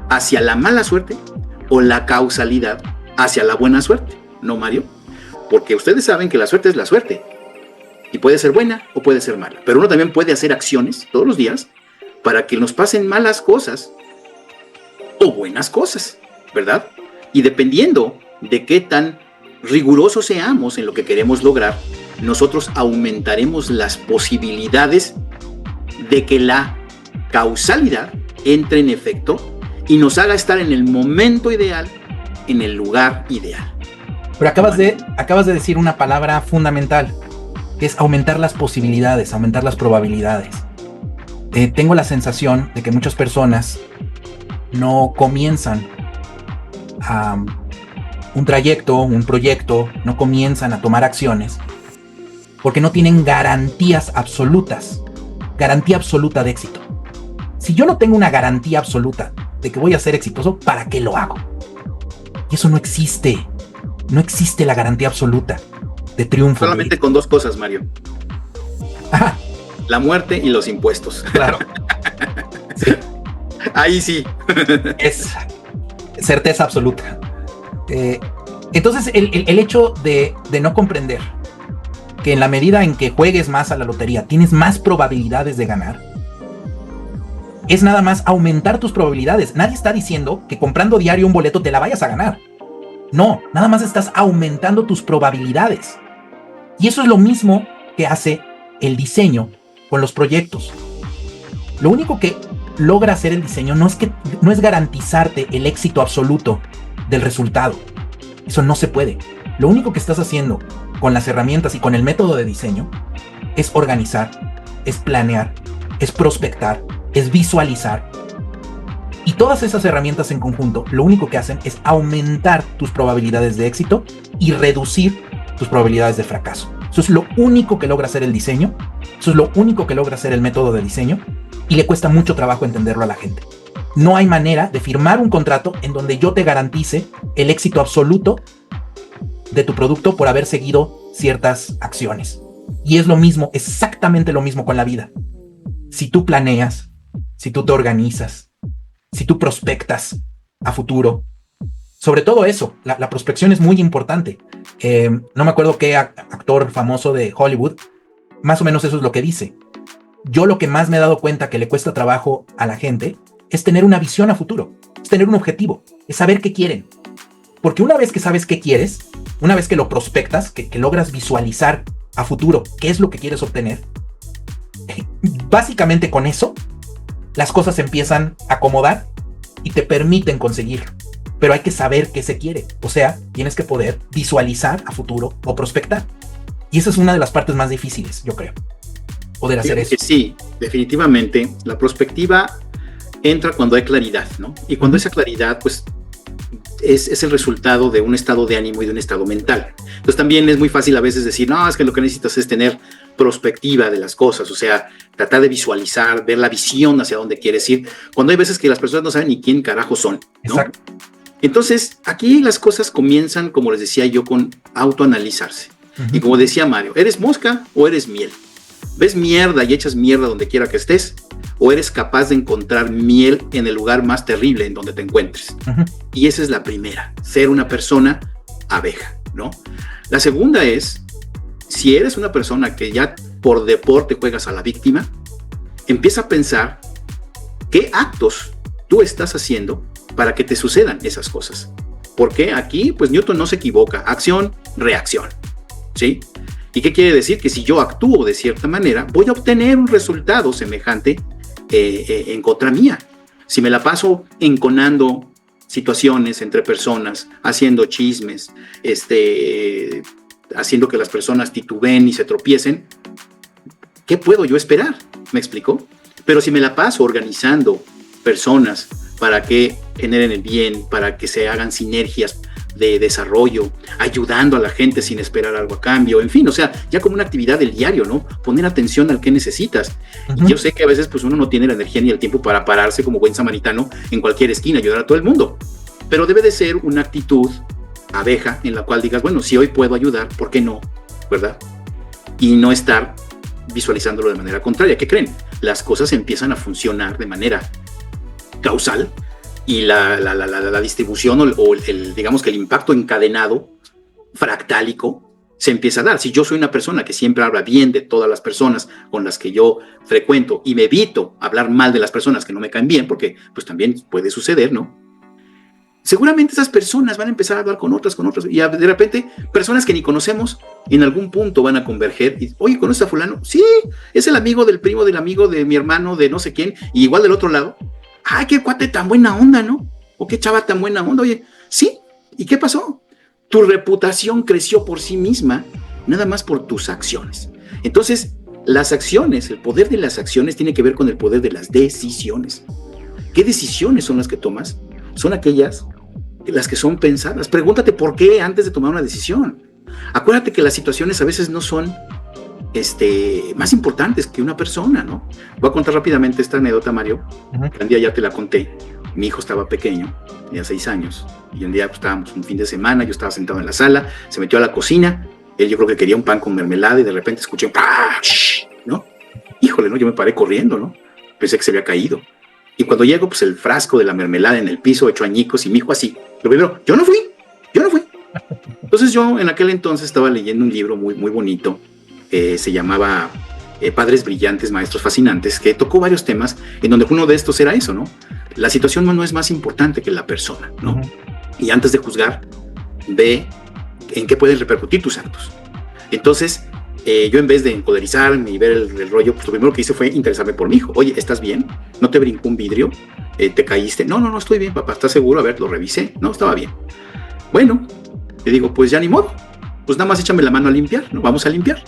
hacia la mala suerte o la causalidad hacia la buena suerte, ¿no, Mario? Porque ustedes saben que la suerte es la suerte, Y puede ser buena o puede ser mala. Pero uno también puede hacer acciones todos los días para que nos pasen malas cosas o buenas cosas, ¿verdad? Y dependiendo de qué tan rigurosos seamos en lo que queremos lograr, nosotros aumentaremos las posibilidades de que la causalidad entre en efecto y nos haga estar en el momento ideal, en el lugar ideal. Pero acabas de decir una palabra fundamental, que es aumentar las posibilidades, aumentar las probabilidades. Tengo la sensación de que muchas personas no comienzan a un trayecto, un proyecto, no comienzan a tomar acciones porque no tienen garantías absolutas, garantía absoluta de éxito. Si yo no tengo una garantía absoluta de que voy a ser exitoso, ¿para qué lo hago? Y eso no existe. No existe la garantía absoluta de triunfo. Solamente con dos cosas, Mario. Ajá. La muerte y los impuestos. Claro. Sí. Ahí sí. Es certeza absoluta. Entonces, el hecho de no comprender que en la medida en que juegues más a la lotería, tienes más probabilidades de ganar, es nada más aumentar tus probabilidades. Nadie está diciendo que comprando diario un boleto te la vayas a ganar. No, nada más estás aumentando tus probabilidades. Y eso es lo mismo que hace el diseño con los proyectos. Lo único que logra hacer el diseño no es garantizarte el éxito absoluto del resultado. Eso no se puede. Lo único que estás haciendo con las herramientas y con el método de diseño es organizar, es planear, es prospectar, es visualizar. Y todas esas herramientas en conjunto, lo único que hacen es aumentar tus probabilidades de éxito y reducir tus probabilidades de fracaso. Eso es lo único que logra hacer el diseño, eso es lo único que logra hacer el método de diseño, y le cuesta mucho trabajo entenderlo a la gente. No hay manera de firmar un contrato en donde yo te garantice el éxito absoluto de tu producto por haber seguido ciertas acciones. Y es lo mismo, exactamente lo mismo con la vida. Si tú planeas, si tú te organizas, si tú prospectas a futuro, sobre todo eso, la prospección es muy importante. No me acuerdo qué actor famoso de Hollywood, más o menos eso es lo que dice. Yo lo que más me he dado cuenta que le cuesta trabajo a la gente es tener una visión a futuro, es tener un objetivo, es saber qué quieren. Porque una vez que sabes qué quieres, una vez que lo prospectas, que logras visualizar a futuro qué es lo que quieres obtener, básicamente con eso, las cosas se empiezan a acomodar y te permiten conseguirlo. Pero hay que saber qué se quiere. O sea, tienes que poder visualizar a futuro o prospectar. Y esa es una de las partes más difíciles, yo creo. Poder hacer eso. Sí, definitivamente. La prospectiva entra cuando hay claridad, ¿no? Y cuando esa claridad, pues, es el resultado de un estado de ánimo y de un estado mental. Entonces también es muy fácil a veces decir, no, es que lo que necesitas es tener prospectiva de las cosas, o sea, tratar de visualizar, ver la visión hacia dónde quieres ir, cuando hay veces que las personas no saben ni quién carajo son, ¿no? Exacto. Entonces, aquí las cosas comienzan, como les decía yo, con autoanalizarse. Y como decía Mario, ¿eres mosca o eres miel? ¿Ves mierda y echas mierda donde quiera que estés? ¿O eres capaz de encontrar miel en el lugar más terrible en donde te encuentres? Y esa es la primera, ser una persona abeja, ¿no? La segunda es, si eres una persona que ya por deporte juegas a la víctima, empieza a pensar qué actos tú estás haciendo para que te sucedan esas cosas. Porque aquí, pues Newton no se equivoca, acción, reacción, ¿sí? ¿Y qué quiere decir? Que si yo actúo de cierta manera, voy a obtener un resultado semejante en contra mía. Si me la paso enconando situaciones entre personas, haciendo chismes, haciendo que las personas titubeen y se tropiecen, ¿qué puedo yo esperar? ¿Me explico? Pero si me la paso organizando personas para que generen el bien, para que se hagan sinergias de desarrollo, ayudando a la gente sin esperar algo a cambio, en fin, o sea, ya como una actividad del diario, ¿no? Poner atención al que necesitas. Y yo sé que a veces pues uno no tiene la energía ni el tiempo para pararse como buen samaritano en cualquier esquina, ayudar a todo el mundo, pero debe de ser una actitud abeja en la cual digas, bueno, si hoy puedo ayudar, ¿por qué no? ¿Verdad? Y no estar visualizándolo de manera contraria. ¿Qué creen? Las cosas empiezan a funcionar de manera causal y la distribución o digamos que el impacto encadenado fractálico se empieza a dar. Si yo soy una persona que siempre habla bien de todas las personas con las que yo frecuento y me evito hablar mal de las personas que no me caen bien, porque pues también puede suceder, ¿no? Seguramente esas personas van a empezar a hablar con otras, y de repente personas que ni conocemos en algún punto van a converger y, oye, ¿conoces a fulano? Sí, es el amigo del primo del amigo de mi hermano de no sé quién, y igual del otro lado. ¡Ay, qué cuate tan buena onda!, ¿no? O qué chava tan buena onda. Oye, sí, ¿y qué pasó? Tu reputación creció por sí misma, nada más por tus acciones. Entonces, las acciones, el poder de las acciones tiene que ver con el poder de las decisiones. ¿Qué decisiones son las que tomas? Son aquellas las que son pensadas. Pregúntate por qué antes de tomar una decisión. Acuérdate que las situaciones a veces no son más importantes que una persona, ¿no? Voy a contar rápidamente esta anécdota, Mario. Un día ya te la conté. Mi hijo estaba pequeño, tenía 6 años, y un día pues, estábamos un fin de semana, yo estaba sentado en la sala, se metió a la cocina, él yo creo que quería un pan con mermelada y de repente escuché un ¡pash!, ¿no? Híjole, ¿no? Yo me paré corriendo, ¿no? Pensé que se había caído. Y cuando llego, pues el frasco de la mermelada en el piso, hecho añicos, y mi hijo así. Lo primero, yo no fui. Entonces yo en aquel entonces estaba leyendo un libro muy, muy bonito, se llamaba Padres Brillantes, Maestros Fascinantes, que tocó varios temas, en donde uno de estos era eso, ¿no? La situación no es más importante que la persona, ¿no? Y antes de juzgar, ve en qué pueden repercutir tus actos. Entonces, yo en vez de encolerizarme y ver el rollo, pues lo primero que hice fue interesarme por mi hijo. Oye, ¿estás bien? ¿No te brincó un vidrio? ¿Te caíste? No, estoy bien, papá, ¿estás seguro? A ver, lo revisé. No, estaba bien. Bueno, le digo, pues ya ni modo. Pues nada más échame la mano a limpiar, ¿no? Vamos a limpiar.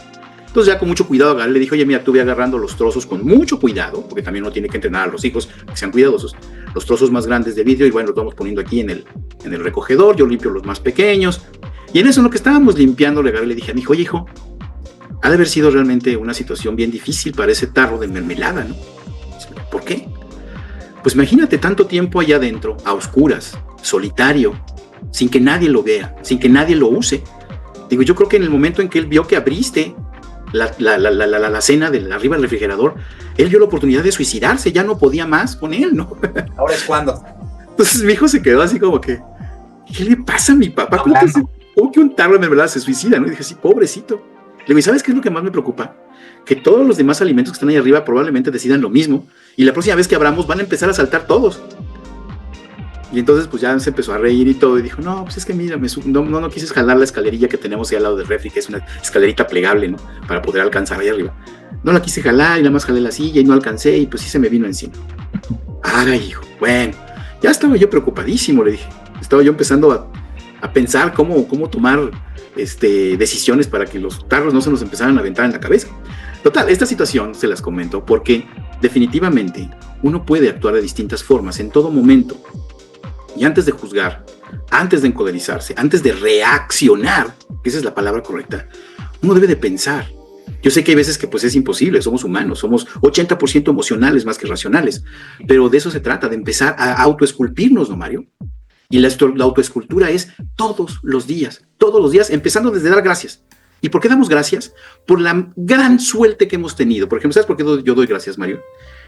Entonces ya con mucho cuidado le dije, oye, mira, tú ve agarrando los trozos con mucho cuidado, porque también uno tiene que entrenar a los hijos que sean cuidadosos. Los trozos más grandes de vidrio, y bueno, los vamos poniendo aquí en el recogedor, yo limpio los más pequeños. Y en eso, en lo que estábamos limpiando, le dije a mi hijo, oye, hijo, ha de haber sido realmente una situación bien difícil para ese tarro de mermelada, ¿no? ¿Por qué? Pues imagínate tanto tiempo allá adentro, a oscuras, solitario, sin que nadie lo vea, sin que nadie lo use. Digo, yo creo que en el momento en que él vio que abriste la cena de arriba del refrigerador, él vio la oportunidad de suicidarse, ya no podía más con él, ¿no? Ahora es cuando. Entonces mi hijo se quedó así como que, ¿qué le pasa a mi papá? ¿Cómo que un tarro de mermelada se suicida, no? Y dije, sí, pobrecito. Le digo, ¿y sabes qué es lo que más me preocupa? Que todos los demás alimentos que están ahí arriba probablemente decidan lo mismo, y la próxima vez que abramos van a empezar a saltar todos. Y entonces pues ya se empezó a reír y todo, y dijo, no, pues es que mira, no quise jalar la escalerilla que tenemos ahí al lado del refri, que es una escalerita plegable, ¿no? Para poder alcanzar ahí arriba. No la quise jalar y nada más jalé la silla y no alcancé, y pues sí se me vino encima. Ay, hijo, bueno, ya estaba yo preocupadísimo, le dije. Estaba yo empezando a pensar cómo tomar decisiones para que los tarros no se nos empezaran a aventar en la cabeza. Total, esta situación se las comento porque definitivamente uno puede actuar de distintas formas en todo momento. Y antes de juzgar, antes de encolerizarse, antes de reaccionar, que esa es la palabra correcta, uno debe de pensar. Yo sé que hay veces que pues es imposible, somos humanos, somos 80% emocionales más que racionales, pero de eso se trata, de empezar a autoesculpirnos, ¿no, Mario? Y la autoescultura es todos los días, empezando desde dar gracias. ¿Y por qué damos gracias? Por la gran suerte que hemos tenido. Por ejemplo, ¿sabes por qué yo doy gracias, Mario?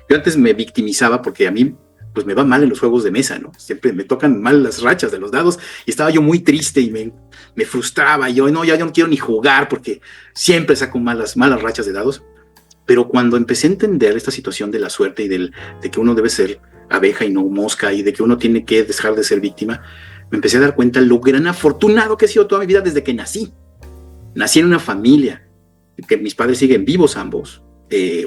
Yo antes me victimizaba porque a mí pues me va mal en los juegos de mesa, ¿no? Siempre me tocan mal las rachas de los dados y estaba yo muy triste y me frustraba. Y yo, no, ya no quiero ni jugar porque siempre saco malas rachas de dados. Pero cuando empecé a entender esta situación de la suerte y de que uno debe ser abeja y no mosca y de que uno tiene que dejar de ser víctima, me empecé a dar cuenta lo gran afortunado que he sido toda mi vida desde que nací. Nací en una familia, que mis padres siguen vivos ambos,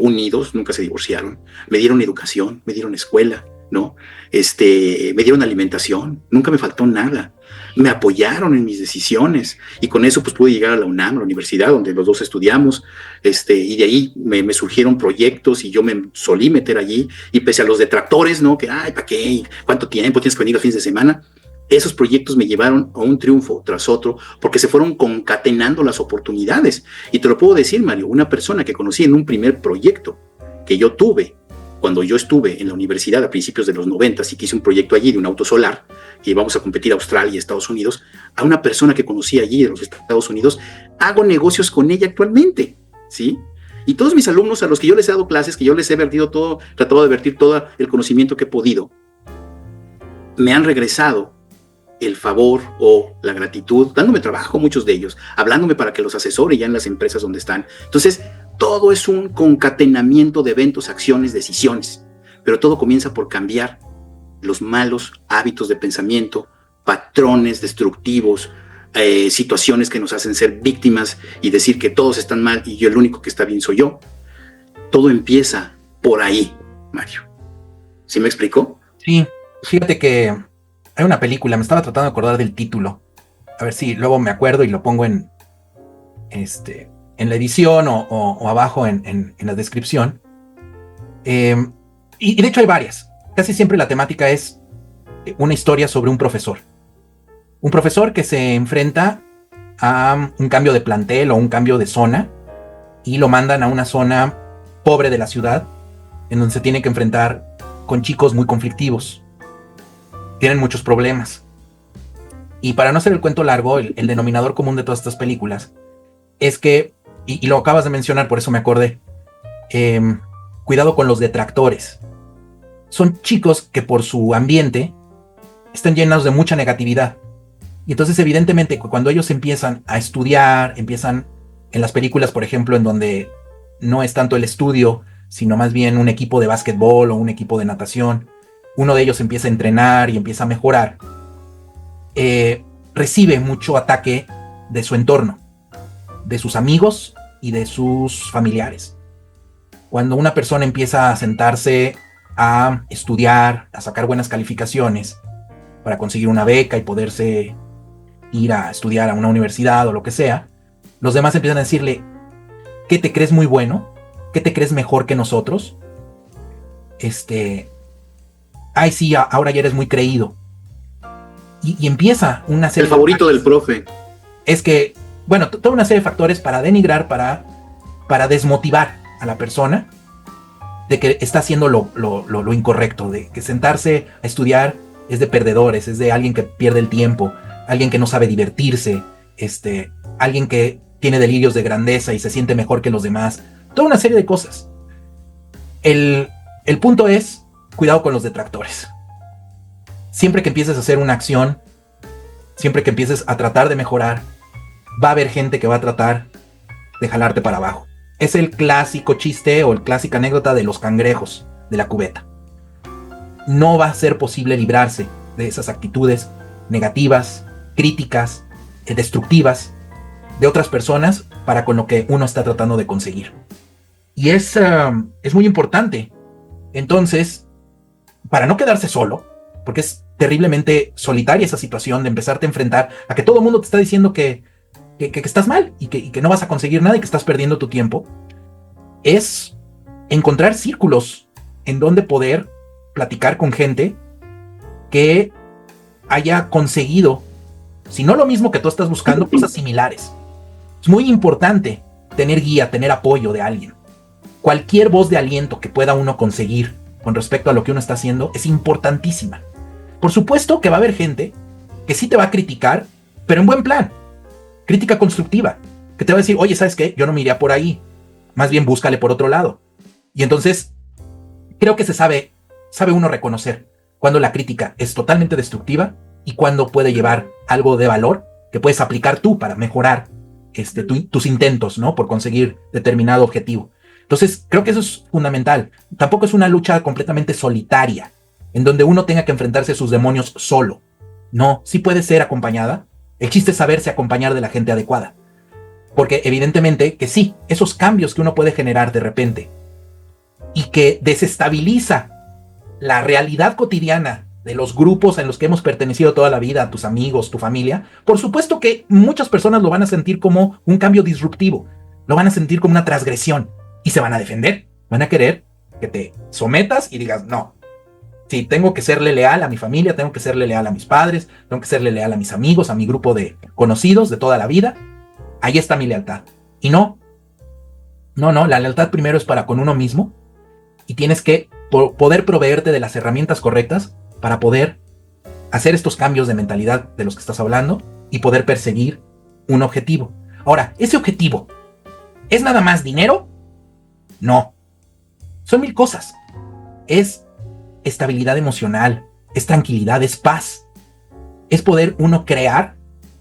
unidos, nunca se divorciaron, me dieron educación, me dieron escuela, ¿no? Me dieron alimentación, nunca me faltó nada, me apoyaron en mis decisiones y con eso pues pude llegar a la UNAM, la universidad donde los dos estudiamos, y de ahí me surgieron proyectos y yo me solí meter allí y pese a los detractores, ¿no? Que, ay, ¿para qué? ¿Cuánto tiempo tienes que venir los fines de semana? Esos proyectos me llevaron a un triunfo tras otro porque se fueron concatenando las oportunidades. Y te lo puedo decir, Mario, una persona que conocí en un primer proyecto que yo tuve cuando yo estuve en la universidad a principios de los 90 y que hice un proyecto allí de un auto solar que íbamos a competir a Australia y Estados Unidos, a una persona que conocí allí de los Estados Unidos, hago negocios con ella actualmente, ¿sí? Y todos mis alumnos a los que yo les he dado clases, que yo les he vertido todo, tratado de vertir todo el conocimiento que he podido, me han regresado el favor o la gratitud, dándome trabajo muchos de ellos, hablándome para que los asesore ya en las empresas donde están. Entonces, todo es un concatenamiento de eventos, acciones, decisiones, pero todo comienza por cambiar los malos hábitos de pensamiento, patrones destructivos, situaciones que nos hacen ser víctimas y decir que todos están mal y yo el único que está bien soy yo. Todo empieza por ahí, Mario. ¿Sí me explicó? Sí, fíjate que hay una película, me estaba tratando de acordar del título. A ver si luego me acuerdo y lo pongo en la edición o abajo en la descripción. Y de hecho hay varias. Casi siempre la temática es una historia sobre un profesor. Un profesor que se enfrenta a un cambio de plantel o un cambio de zona y lo mandan a una zona pobre de la ciudad en donde se tiene que enfrentar con chicos muy conflictivos. Tienen muchos problemas. Y para no hacer el cuento largo, el denominador común de todas estas películas es que, y lo acabas de mencionar, por eso me acordé, cuidado con los detractores. Son chicos que por su ambiente están llenos de mucha negatividad. Y entonces evidentemente cuando ellos empiezan a estudiar, empiezan en las películas, por ejemplo, en donde no es tanto el estudio, sino más bien un equipo de básquetbol o un equipo de natación, uno de ellos empieza a entrenar y empieza a mejorar, recibe mucho ataque de su entorno, de sus amigos y de sus familiares. Cuando una persona empieza a sentarse a estudiar, a sacar buenas calificaciones para conseguir una beca y poderse ir a estudiar a una universidad o lo que sea, los demás empiezan a decirle: ¿qué te crees muy bueno? ¿Qué te crees mejor que nosotros? Ay, sí, ahora ya eres muy creído. Y empieza una serie el favorito del profe. Es que, bueno, toda una serie de factores para denigrar, para desmotivar a la persona de que está haciendo lo incorrecto, de que sentarse a estudiar es de perdedores, es de alguien que pierde el tiempo, alguien que no sabe divertirse, alguien que tiene delirios de grandeza y se siente mejor que los demás, toda una serie de cosas. El punto es, cuidado con los detractores. Siempre que empieces a hacer una acción, siempre que empieces a tratar de mejorar, va a haber gente que va a tratar de jalarte para abajo. Es el clásico chiste o el clásica anécdota de los cangrejos de la cubeta. No va a ser posible librarse de esas actitudes negativas, críticas, destructivas de otras personas para con lo que uno está tratando de conseguir. Y es muy importante. Entonces, para no quedarse solo, porque es terriblemente solitaria esa situación de empezarte a enfrentar a que todo el mundo te está diciendo que estás mal y que no vas a conseguir nada y que estás perdiendo tu tiempo, es encontrar círculos en donde poder platicar con gente que haya conseguido, si no lo mismo que tú estás buscando, cosas similares. Es muy importante tener guía, tener apoyo de alguien. Cualquier voz de aliento que pueda uno conseguir con respecto a lo que uno está haciendo es importantísima. Por supuesto que va a haber gente que sí te va a criticar, pero en buen plan. Crítica constructiva, que te va a decir: oye, ¿sabes qué? Yo no me iría por ahí. Más bien búscale por otro lado. Y entonces, creo que se sabe uno reconocer cuando la crítica es totalmente destructiva y cuando puede llevar algo de valor que puedes aplicar tú para mejorar tus intentos, ¿no? Por conseguir determinado objetivo. Entonces, creo que eso es fundamental. Tampoco es una lucha completamente solitaria, en donde uno tenga que enfrentarse a sus demonios solo. No, sí puede ser acompañada. El chiste es saberse acompañar de la gente adecuada. Porque evidentemente que sí, esos cambios que uno puede generar de repente y que desestabiliza la realidad cotidiana de los grupos en los que hemos pertenecido toda la vida, tus amigos, tu familia, por supuesto que muchas personas lo van a sentir como un cambio disruptivo, lo van a sentir como una transgresión y se van a defender, van a querer que te sometas y digas: no, sí, tengo que serle leal a mi familia, tengo que serle leal a mis padres, tengo que serle leal a mis amigos, a mi grupo de conocidos de toda la vida. Ahí está mi lealtad. Y no, la lealtad primero es para con uno mismo y tienes que poder proveerte de las herramientas correctas para poder hacer estos cambios de mentalidad de los que estás hablando y poder perseguir un objetivo. Ahora, ¿ese objetivo es nada más dinero? No. Son 1000 cosas. Es estabilidad emocional, es tranquilidad, es paz. es poder uno crear,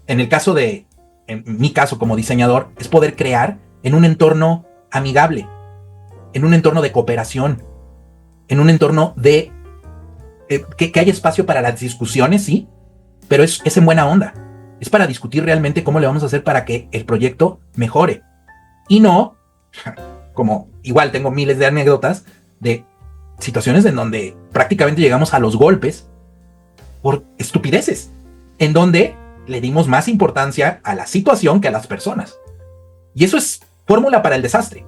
en mi caso como diseñador, es poder crear en un entorno amigable, en un entorno de cooperación, en un entorno de que haya espacio para las discusiones, sí, pero es en buena onda. Es para discutir realmente cómo le vamos a hacer para que el proyecto mejore. Y no, como igual tengo miles de anécdotas de situaciones en donde prácticamente llegamos a los golpes por estupideces, en donde le dimos más importancia a la situación que a las personas. Y eso es fórmula para el desastre.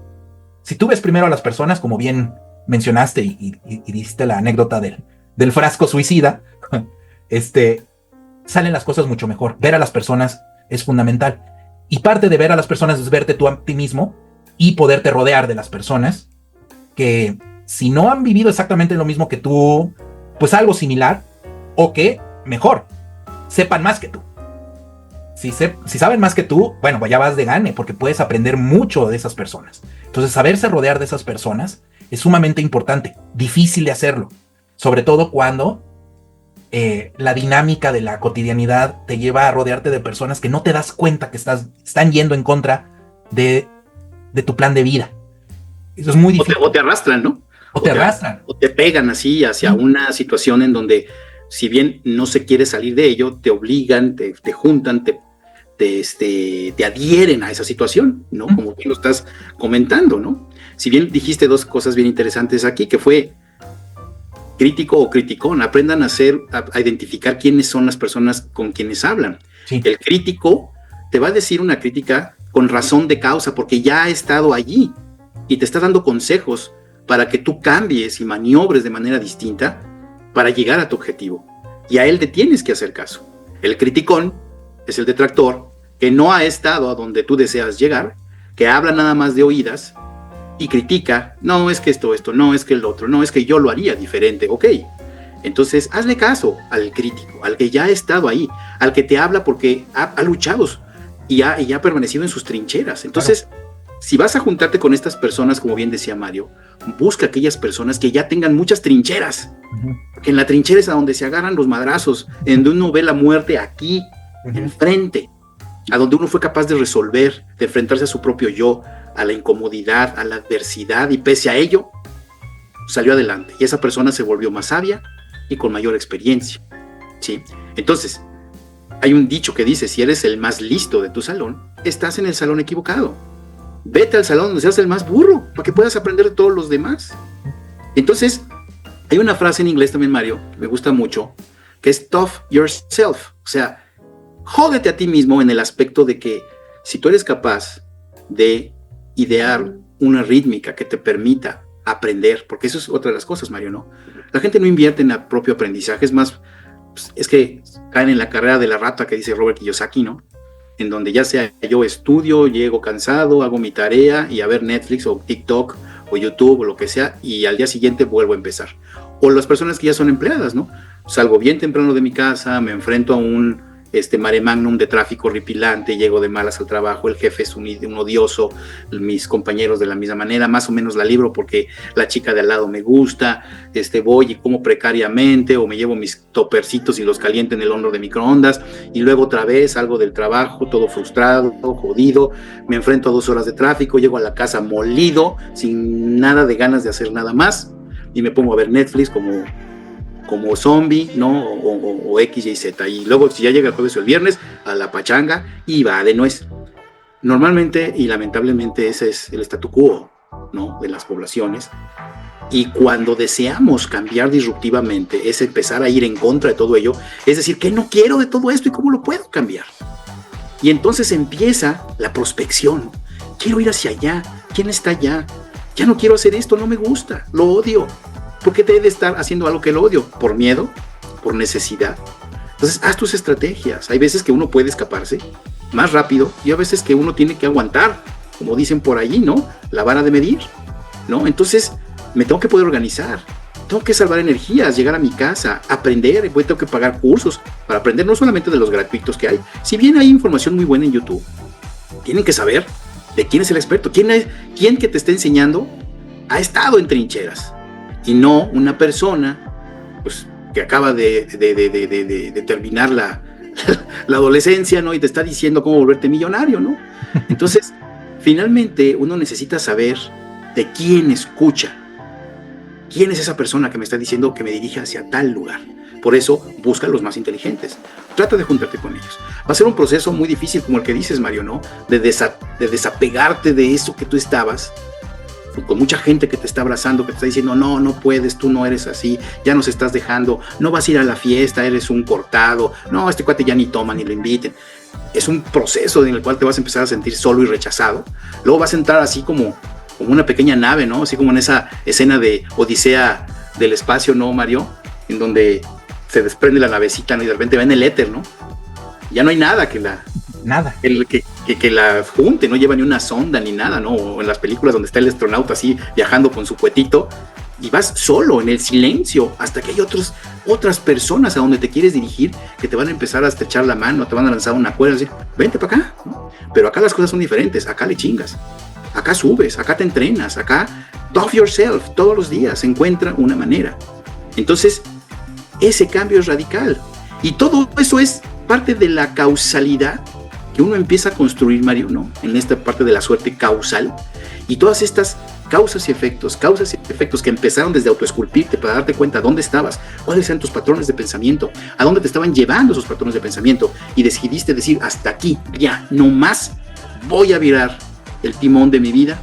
Si tú ves primero a las personas, como bien mencionaste y diste la anécdota del frasco suicida, salen las cosas mucho mejor. Ver a las personas es fundamental. Y parte de ver a las personas es verte tú a ti mismo y poderte rodear de las personas que, si no han vivido exactamente lo mismo que tú, pues algo similar, o que, mejor, sepan más que tú. Si saben más que tú, bueno, ya vas de gane, porque puedes aprender mucho de esas personas. Entonces, saberse rodear de esas personas es sumamente importante, difícil de hacerlo, sobre todo cuando la dinámica de la cotidianidad te lleva a rodearte de personas que no te das cuenta que están yendo en contra de tu plan de vida. Eso es muy difícil. O te arrastran, ¿no? O te arrastran. O te pegan así hacia una situación en donde, si bien no se quiere salir de ello, te obligan, te juntan, te adhieren a esa situación, ¿no? Como tú lo estás comentando, ¿no? Si bien dijiste dos cosas bien interesantes aquí, que fue crítico o criticón, aprendan a identificar quiénes son las personas con quienes hablan. Sí. El crítico te va a decir una crítica con razón de causa, porque ya ha estado allí y te está dando consejos para que tú cambies y maniobres de manera distinta para llegar a tu objetivo. Y a él le tienes que hacer caso. El criticón es el detractor, que no ha estado a donde tú deseas llegar, que habla nada más de oídas y critica, no, es que esto, no, es que el otro, no, es que yo lo haría diferente. Ok, entonces hazle caso al crítico, al que ya ha estado ahí, al que te habla porque ha luchado y ha permanecido en sus trincheras. Entonces, si vas a juntarte con estas personas, como bien decía Mario, busca aquellas personas que ya tengan muchas trincheras, que en la trinchera es a donde se agarran los madrazos, en donde uno ve la muerte aquí, enfrente, a donde uno fue capaz de resolver, de enfrentarse a su propio yo, a la incomodidad, a la adversidad, y pese a ello, salió adelante. Y esa persona se volvió más sabia y con mayor experiencia, ¿sí? Entonces, hay un dicho que dice, si eres el más listo de tu salón, estás en el salón equivocado. Vete al salón donde seas el más burro, para que puedas aprender de todos los demás. Entonces, hay una frase en inglés también, Mario, que me gusta mucho, que es tough yourself. O sea, jódete a ti mismo en el aspecto de que si tú eres capaz de idear una rítmica que te permita aprender, porque eso es otra de las cosas, Mario, ¿no? La gente no invierte en el propio aprendizaje, es más, pues, es que caen en la carrera de la rata que dice Robert Kiyosaki, ¿no? En donde ya sea yo estudio, llego cansado, hago mi tarea y a ver Netflix o TikTok o YouTube o lo que sea, y al día siguiente vuelvo a empezar. O las personas que ya son empleadas, ¿no? Salgo bien temprano de mi casa, me enfrento a un mare magnum de tráfico horripilante, llego de malas al trabajo, el jefe es un odioso, mis compañeros de la misma manera, más o menos la libro porque la chica de al lado me gusta, voy y como precariamente, o me llevo mis topercitos y los caliento en el horno de microondas, y luego otra vez salgo del trabajo todo frustrado, todo jodido, me enfrento a 2 horas de tráfico, llego a la casa molido, sin nada de ganas de hacer nada más, y me pongo a ver Netflix como zombie, ¿no? O X, Y, Z. Y luego, si ya llega el jueves o el viernes, a la pachanga y va de nuez. Normalmente y lamentablemente ese es el statu quo, ¿no? De las poblaciones. Y cuando deseamos cambiar disruptivamente, es empezar a ir en contra de todo ello, es decir, ¿qué no quiero de todo esto y cómo lo puedo cambiar? Y entonces empieza la prospección. Quiero ir hacia allá. ¿Quién está allá? Ya no quiero hacer esto, no me gusta, lo odio. ¿Por qué te debe estar haciendo algo que lo odio? ¿Por miedo? ¿Por necesidad? Entonces, haz tus estrategias. Hay veces que uno puede escaparse más rápido y a veces que uno tiene que aguantar, como dicen por allí, ¿no? La vara de medir, ¿no? Entonces, me tengo que poder organizar. Tengo que salvar energías, llegar a mi casa, aprender. Después tengo que pagar cursos para aprender no solamente de los gratuitos que hay. Si bien hay información muy buena en YouTube, tienen que saber de quién es el experto. ¿Quién que te está enseñando ha estado en trincheras? Y no una persona pues, que acaba de terminar la adolescencia, ¿no? Y te está diciendo cómo volverte millonario, ¿no? Entonces, finalmente uno necesita saber de quién escucha. ¿Quién es esa persona que me está diciendo que me dirige hacia tal lugar? Por eso, busca a los más inteligentes. Trata de juntarte con ellos. Va a ser un proceso muy difícil, como el que dices, Mario, ¿no? De desapegarte de eso que tú estabas, con mucha gente que te está abrazando, que te está diciendo, no, no puedes, tú no eres así, ya nos estás dejando, no vas a ir a la fiesta, eres un cortado, no, este cuate ya ni toma ni lo inviten. Es un proceso en el cual te vas a empezar a sentir solo y rechazado. Luego vas a entrar así como una pequeña nave, ¿no? Así como en esa escena de Odisea del espacio, ¿no, Mario? En donde se desprende la navecita, ¿no? Y de repente va en el éter, ¿no? Ya no hay nada que la... Nada. Que la junte, no lleva ni una sonda ni nada, ¿no? O en las películas donde está el astronauta así viajando con su cuetito y vas solo en el silencio hasta que hay otras personas a donde te quieres dirigir que te van a empezar a estrechar la mano, te van a lanzar una cuerda y decir, vente para acá, ¿no? Pero acá las cosas son diferentes, acá le chingas, acá subes, acá te entrenas, acá tough yourself, todos los días se encuentra una manera. Entonces, ese cambio es radical y todo eso es parte de la causalidad que uno empieza a construir, Mario, ¿no? En esta parte de la suerte causal, y todas estas causas y efectos que empezaron desde autoesculpirte para darte cuenta dónde estabas, cuáles eran tus patrones de pensamiento, a dónde te estaban llevando esos patrones de pensamiento, y decidiste decir, hasta aquí, ya, no más, voy a virar el timón de mi vida,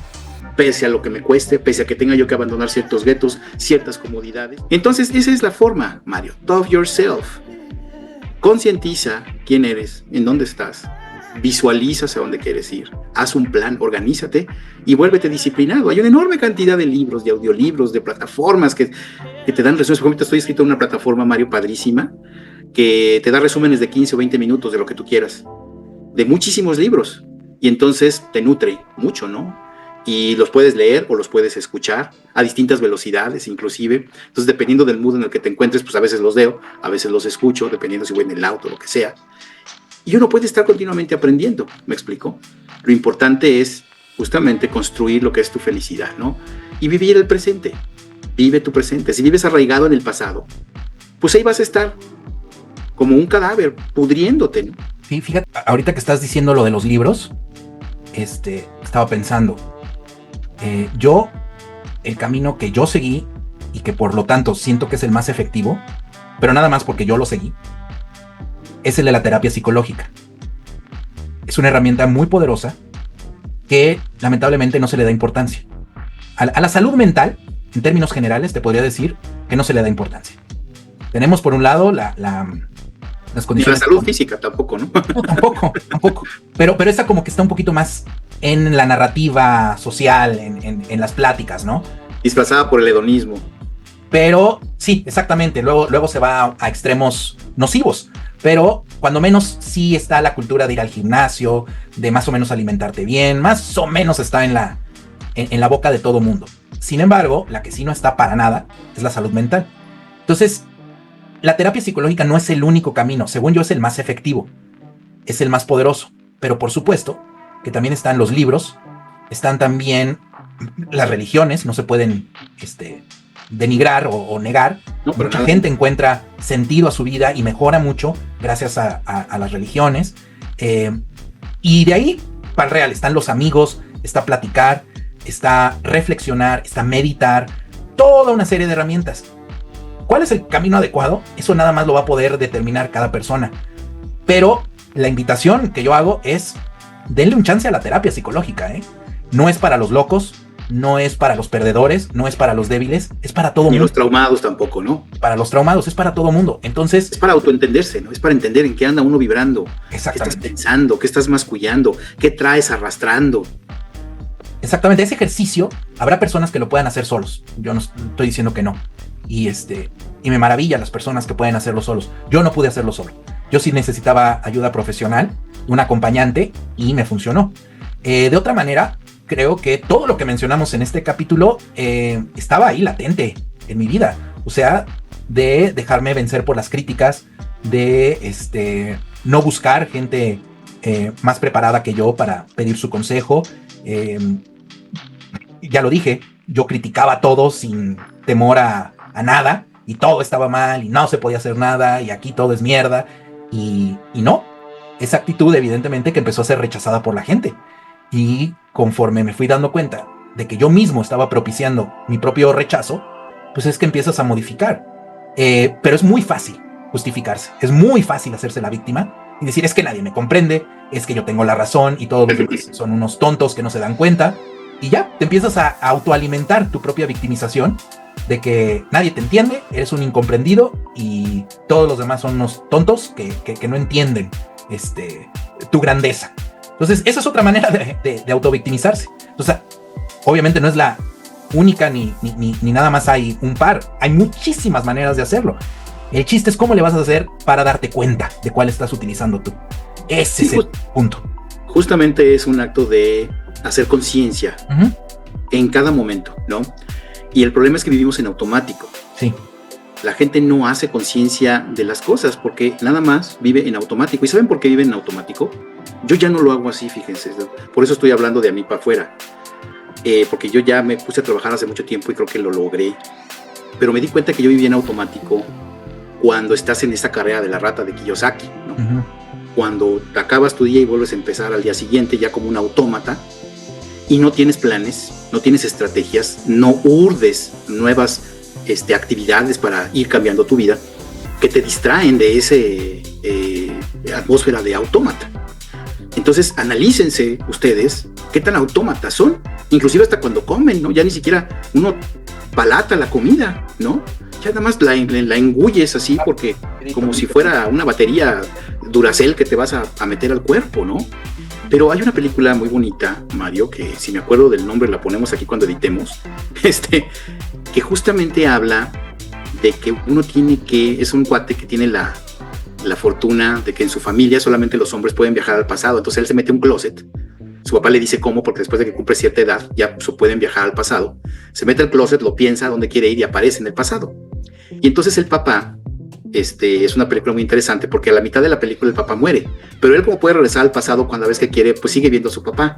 pese a lo que me cueste, pese a que tenga yo que abandonar ciertos guetos, ciertas comodidades. Entonces, esa es la forma, Mario, love yourself. Concientiza quién eres, en dónde estás, visualiza hacia dónde quieres ir, haz un plan, organízate y vuélvete disciplinado. Hay una enorme cantidad de libros, de audiolibros, de plataformas que te dan resúmenes. Por ejemplo, estoy escrito en una plataforma, Mario, padrísima, que te da resúmenes de 15 o 20 minutos de lo que tú quieras, de muchísimos libros, y entonces te nutre mucho, ¿no? Y los puedes leer o los puedes escuchar a distintas velocidades inclusive. Entonces, dependiendo del mood en el que te encuentres, pues a veces los leo, a veces los escucho, dependiendo si voy en el auto o lo que sea. Y uno puede estar continuamente aprendiendo, ¿me explico? Lo importante es justamente construir lo que es tu felicidad, ¿no? Y vivir el presente. Vive tu presente. Si vives arraigado en el pasado, pues ahí vas a estar como un cadáver, pudriéndote, ¿no? Sí, fíjate, ahorita que estás diciendo lo de los libros, estaba pensando, el camino que yo seguí y que por lo tanto siento que es el más efectivo, pero nada más porque yo lo seguí, es el de la terapia psicológica. Es una herramienta muy poderosa que lamentablemente no se le da importancia. A la salud mental, en términos generales, te podría decir que no se le da importancia. Tenemos por un lado las condiciones... Y la salud física tampoco, ¿no? No, tampoco. Pero esta como que está un poquito más en la narrativa social, en las pláticas, ¿no? Disfrazada por el hedonismo. Pero sí, exactamente. Luego se va a extremos nocivos. Pero cuando menos sí está la cultura de ir al gimnasio, de más o menos alimentarte bien, más o menos está en la boca de todo mundo. Sin embargo, la que sí no está para nada es la salud mental. Entonces, la terapia psicológica no es el único camino. Según yo, es el más efectivo. Es el más poderoso. Pero por supuesto que también están los libros, están también las religiones, no se pueden denigrar o negar. No, mucha gente encuentra sentido a su vida y mejora mucho gracias a las religiones. Y de ahí para el real están los amigos, está platicar, está reflexionar, está meditar, toda una serie de herramientas. ¿Cuál es el camino adecuado? Eso nada más lo va a poder determinar cada persona. Pero la invitación que yo hago es denle un chance a la terapia psicológica, ¿eh? No es para los locos, no es para los perdedores, no es para los débiles, es para todo mundo. Ni los traumados tampoco, ¿no? Para los traumados, es para todo mundo. Entonces, es para autoentenderse, ¿no? Es para entender en qué anda uno vibrando. Exactamente. ¿Qué estás pensando? ¿Qué estás mascullando? ¿Qué traes arrastrando? Exactamente, ese ejercicio habrá personas que lo puedan hacer solos. Yo no estoy diciendo que no. Y me maravilla las personas que pueden hacerlo solos. Yo no pude hacerlo solo. Yo sí necesitaba ayuda profesional, un acompañante, y me funcionó. De otra manera, creo que todo lo que mencionamos en este capítulo estaba ahí latente en mi vida. O sea, de dejarme vencer por las críticas, de no buscar gente más preparada que yo para pedir su consejo. Ya lo dije, yo criticaba todo sin temor a nada, y todo estaba mal, y no se podía hacer nada, y aquí todo es mierda. Y no, esa actitud evidentemente que empezó a ser rechazada por la gente. Y conforme me fui dando cuenta de que yo mismo estaba propiciando mi propio rechazo, pues es que empiezas a modificar. Pero es muy fácil justificarse, es muy fácil hacerse la víctima y decir, es que nadie me comprende, es que yo tengo la razón y todos los demás son unos tontos que no se dan cuenta. Y ya, te empiezas a autoalimentar tu propia victimización de que nadie te entiende, eres un incomprendido y todos los demás son unos tontos que no entienden tu grandeza. Entonces, esa es otra manera de autovictimizarse. Entonces, obviamente no es la única ni nada más hay un par. Hay muchísimas maneras de hacerlo. El chiste es cómo le vas a hacer para darte cuenta de cuál estás utilizando tú. Ese es el punto. Justamente es un acto de hacer conciencia en cada momento, ¿no? Y el problema es que vivimos en automático. Sí. La gente no hace conciencia de las cosas porque nada más vive en automático. ¿Y saben por qué vive en automático? Yo ya no lo hago así, fíjense, ¿no? Por eso estoy hablando de a mí para afuera. Porque yo ya me puse a trabajar hace mucho tiempo y creo que lo logré. Pero me di cuenta que yo vivía en automático cuando estás en esa carrera de la rata de Kiyosaki, ¿no? Cuando acabas tu día y vuelves a empezar al día siguiente ya como un autómata y no tienes planes, no tienes estrategias, no urdes nuevas actividades para ir cambiando tu vida que te distraen de ese atmósfera de autómata. Entonces analícense ustedes qué tan autómatas son, inclusive hasta cuando comen, ¿no? Ya ni siquiera uno palata la comida, ¿no? Ya nada más la engulles así porque como si fuera una batería Duracell que te vas a meter al cuerpo, ¿no? Pero hay una película muy bonita, Mario, que si me acuerdo del nombre la ponemos aquí cuando editemos, que justamente habla de que uno tiene que, es un cuate que tiene la fortuna de que en su familia solamente los hombres pueden viajar al pasado, entonces él se mete a un closet, su papá le dice cómo, porque después de que cumple cierta edad ya pueden viajar al pasado, se mete al closet, lo piensa, dónde quiere ir y aparece en el pasado. Y entonces el papá, es una película muy interesante porque a la mitad de la película el papá muere, pero él como puede regresar al pasado cuando vez que quiere, pues sigue viendo a su papá.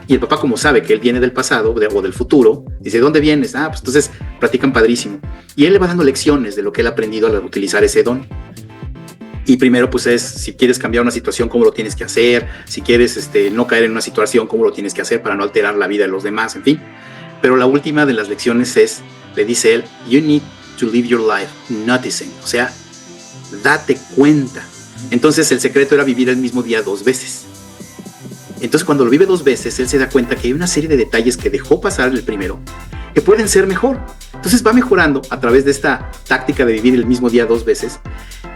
Y el papá como sabe que él viene del pasado o del futuro, dice, ¿de dónde vienes? Pues entonces platican padrísimo. Y él le va dando lecciones de lo que él ha aprendido al utilizar ese don. Y primero pues es, si quieres cambiar una situación, cómo lo tienes que hacer, si quieres no caer en una situación, cómo lo tienes que hacer para no alterar la vida de los demás, en fin. Pero la última de las lecciones es, le dice él, you need to live your life noticing, o sea, date cuenta. Entonces el secreto era vivir el mismo día 2 veces. Entonces cuando lo vive 2 veces, él se da cuenta que hay una serie de detalles que dejó pasar el primero, que pueden ser mejor. Entonces va mejorando a través de esta táctica de vivir el mismo día 2 veces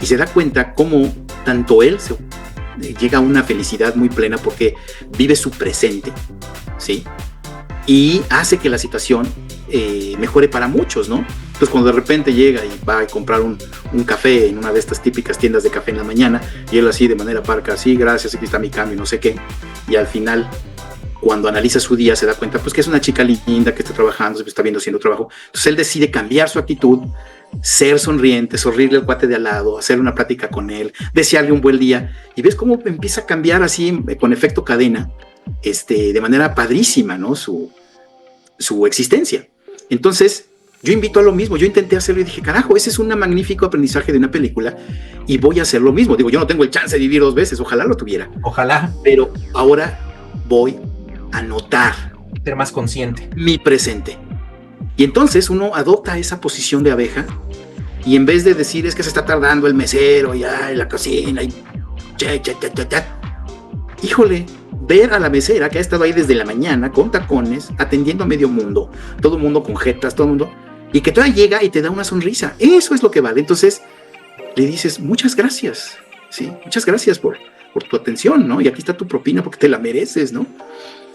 y se da cuenta cómo tanto él llega a una felicidad muy plena porque vive su presente, ¿sí? Y hace que la situación mejore para muchos, ¿no? Entonces cuando de repente llega y va a comprar un café en una de estas típicas tiendas de café en la mañana y él así de manera parca, sí, gracias, aquí está mi cambio, no sé qué, y al final cuando analiza su día se da cuenta pues que es una chica linda que está trabajando, se está viendo haciendo trabajo, entonces él decide cambiar su actitud, ser sonriente, sonreírle al cuate de al lado, hacer una plática con él, desearle un buen día, y ves cómo empieza a cambiar así con efecto cadena, de manera padrísima, ¿no? Su existencia. Entonces yo invito a lo mismo, yo intenté hacerlo y dije, carajo, ese es un magnífico aprendizaje de una película y voy a hacer lo mismo. Digo, yo no tengo el chance de vivir 2 veces, ojalá lo tuviera. Ojalá. Pero ahora voy a notar. Ser más consciente. Mi presente. Y entonces uno adopta esa posición de abeja y en vez de decir, es que se está tardando el mesero y ay, la cocina y híjole, ver a la mesera que ha estado ahí desde la mañana con tacones, atendiendo a medio mundo, todo el mundo con jetas, todo el mundo, y que todavía llega y te da una sonrisa. Eso es lo que vale. Entonces le dices, muchas gracias, ¿sí? Muchas gracias por tu atención, ¿no? Y aquí está tu propina porque te la mereces, ¿no?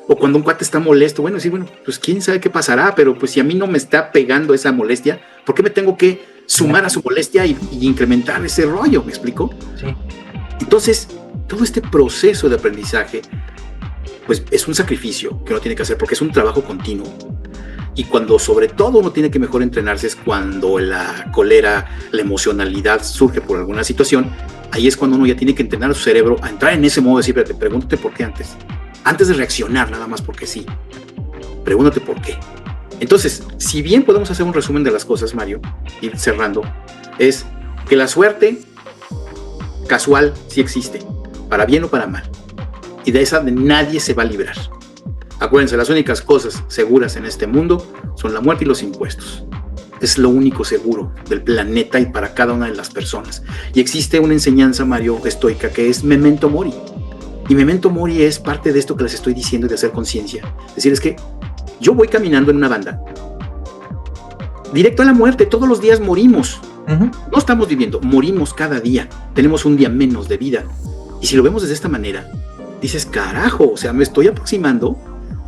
O cuando un cuate está molesto, bueno, sí, bueno, pues quién sabe qué pasará, pero pues si a mí no me está pegando esa molestia, ¿por qué me tengo que sumar a su molestia y incrementar ese rollo? ¿Me explico? Sí. Entonces, todo este proceso de aprendizaje, pues es un sacrificio que uno tiene que hacer porque es un trabajo continuo. Y cuando sobre todo uno tiene que mejor entrenarse es cuando la cólera, la emocionalidad surge por alguna situación, ahí es cuando uno ya tiene que entrenar a su cerebro a entrar en ese modo de decir, pregúntate por qué antes de reaccionar nada más porque sí, pregúntate por qué. Entonces, si bien podemos hacer un resumen de las cosas, Mario, ir cerrando, es que la suerte casual sí existe, para bien o para mal. Y de esa nadie se va a librar. Acuérdense, las únicas cosas seguras en este mundo son la muerte y los impuestos. Es lo único seguro del planeta y para cada una de las personas. Y existe una enseñanza, Mario, estoica, que es memento mori. Y memento mori es parte de esto que les estoy diciendo de hacer conciencia. Es decir, es que yo voy caminando en una banda, directo a la muerte, todos los días morimos. No estamos viviendo, morimos cada día. Tenemos un día menos de vida. Y si lo vemos de esta manera, dices, carajo, o sea, me estoy aproximando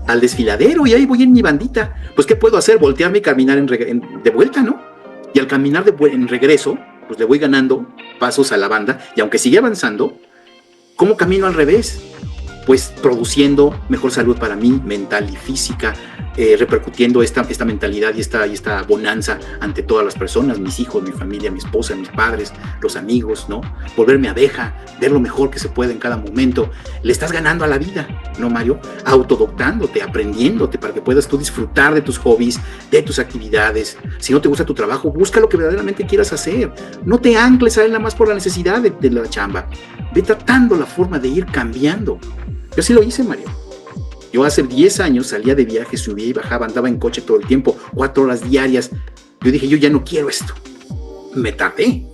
al desfiladero y ahí voy en mi bandita. Pues, ¿qué puedo hacer? Voltearme y caminar de vuelta, ¿no? Y al caminar en regreso, pues le voy ganando pasos a la banda. Y aunque sigue avanzando, ¿cómo camino al revés? Pues produciendo mejor salud para mí, mental y física, repercutiendo esta mentalidad y esta bonanza ante todas las personas, mis hijos, mi familia, mi esposa, mis padres, los amigos, ¿no? Volverme abeja, ver lo mejor que se puede en cada momento. Le estás ganando a la vida, ¿no, Mario? Autodoctándote, aprendiéndote para que puedas tú disfrutar de tus hobbies, de tus actividades. Si no te gusta tu trabajo, busca lo que verdaderamente quieras hacer. No te ancles a él nada más por la necesidad de la chamba. Ve tratando la forma de ir cambiando. Yo sí lo hice, Mario. Yo hace 10 años salía de viaje, subía y bajaba, andaba en coche todo el tiempo, 4 horas diarias. Yo dije, yo ya no quiero esto. Me tardé.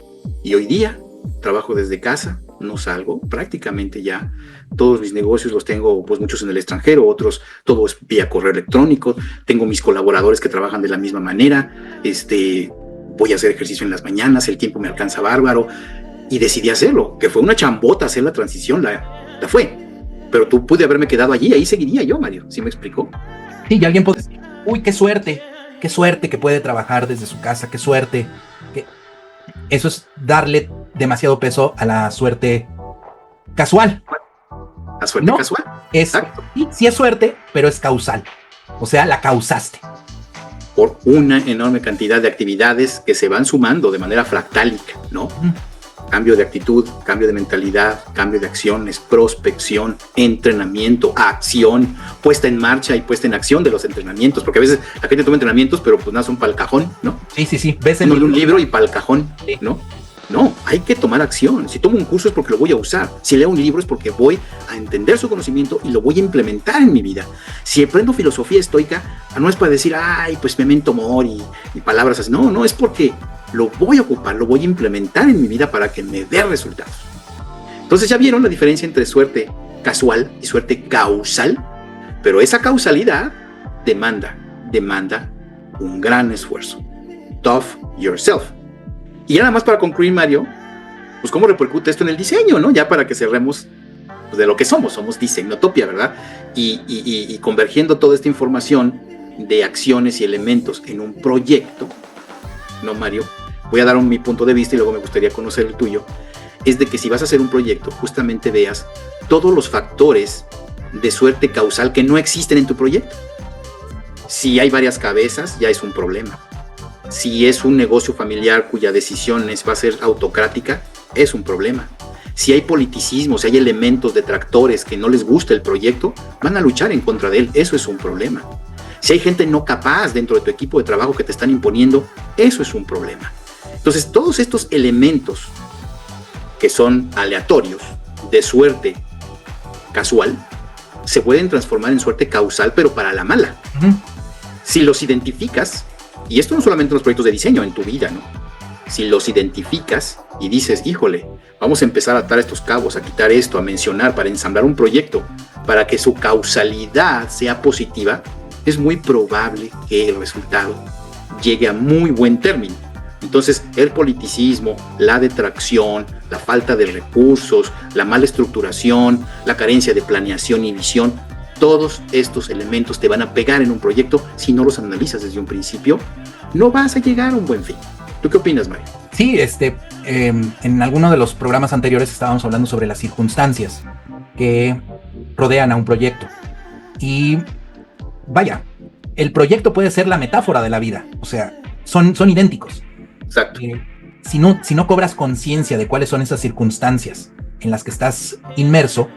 Y hoy día trabajo desde casa, no salgo, prácticamente ya. Todos mis negocios los tengo, pues muchos en el extranjero, otros, todo es vía correo electrónico. Tengo mis colaboradores que trabajan de la misma manera. Voy a hacer ejercicio en las mañanas, el tiempo me alcanza bárbaro. Y decidí hacerlo, que fue una chambota hacer la transición, la fue. Pero tú pude haberme quedado allí, ahí seguiría yo, Mario. ¿Sí me explicó? Sí, y alguien puede decir, uy, qué suerte que puede trabajar desde su casa, qué suerte. Eso es darle demasiado peso a la suerte casual. ¿La suerte casual? Sí es suerte, pero es causal. O sea, la causaste. Por una enorme cantidad de actividades que se van sumando de manera fractálica, ¿no? Cambio de actitud, cambio de mentalidad, cambio de acciones, prospección, entrenamiento, acción, puesta en marcha y puesta en acción de los entrenamientos, porque a veces la gente toma entrenamientos, pero pues nada, son para el cajón, ¿no? Sí. Ves en un libro y para el cajón, sí. ¿No? No, hay que tomar acción. Si tomo un curso es porque lo voy a usar. Si leo un libro es porque voy a entender su conocimiento y lo voy a implementar en mi vida. Si aprendo filosofía estoica, no es para decir, ay, pues memento mori y palabras así. No, es porque lo voy a ocupar, lo voy a implementar en mi vida para que me dé resultados. Entonces ya vieron la diferencia entre suerte casual y suerte causal, pero esa causalidad demanda un gran esfuerzo. Tough yourself. Y ya nada más para concluir, Mario, pues cómo repercute esto en el diseño, ¿no? Ya para que cerremos pues, de lo que somos Disegnotopia, ¿verdad? Y convergiendo toda esta información de acciones y elementos en un proyecto, ¿no, Mario? Voy a dar mi punto de vista y luego me gustaría conocer el tuyo. Es de que si vas a hacer un proyecto, justamente veas todos los factores de suerte causal que no existen en tu proyecto. Si hay varias cabezas, ya es un problema. Si es un negocio familiar cuya decisión va a ser autocrática, es un problema. Si hay politicismo, si hay elementos detractores que no les gusta el proyecto, van a luchar en contra de él, eso es un problema. Si hay gente no capaz dentro de tu equipo de trabajo que te están imponiendo, eso es un problema. Entonces, todos estos elementos que son aleatorios, de suerte casual, se pueden transformar en suerte causal, pero para la mala. Si los identificas, y esto no solamente en los proyectos de diseño, en tu vida, ¿no? Si los identificas y dices, híjole, vamos a empezar a atar estos cabos, a quitar esto, a mencionar, para ensamblar un proyecto, para que su causalidad sea positiva, es muy probable que el resultado llegue a muy buen término. Entonces, el politicismo, la detracción, la falta de recursos, la mala estructuración, la carencia de planeación y visión, todos estos elementos te van a pegar en un proyecto. Si no los analizas desde un principio, no vas a llegar a un buen fin. ¿Tú qué opinas, Mario? Sí, en alguno de los programas anteriores estábamos hablando sobre las circunstancias que rodean a un proyecto. Y vaya, el proyecto puede ser la metáfora de la vida. O sea, son idénticos. Exacto. Si no cobras conciencia de cuáles son esas circunstancias en las que estás inmerso,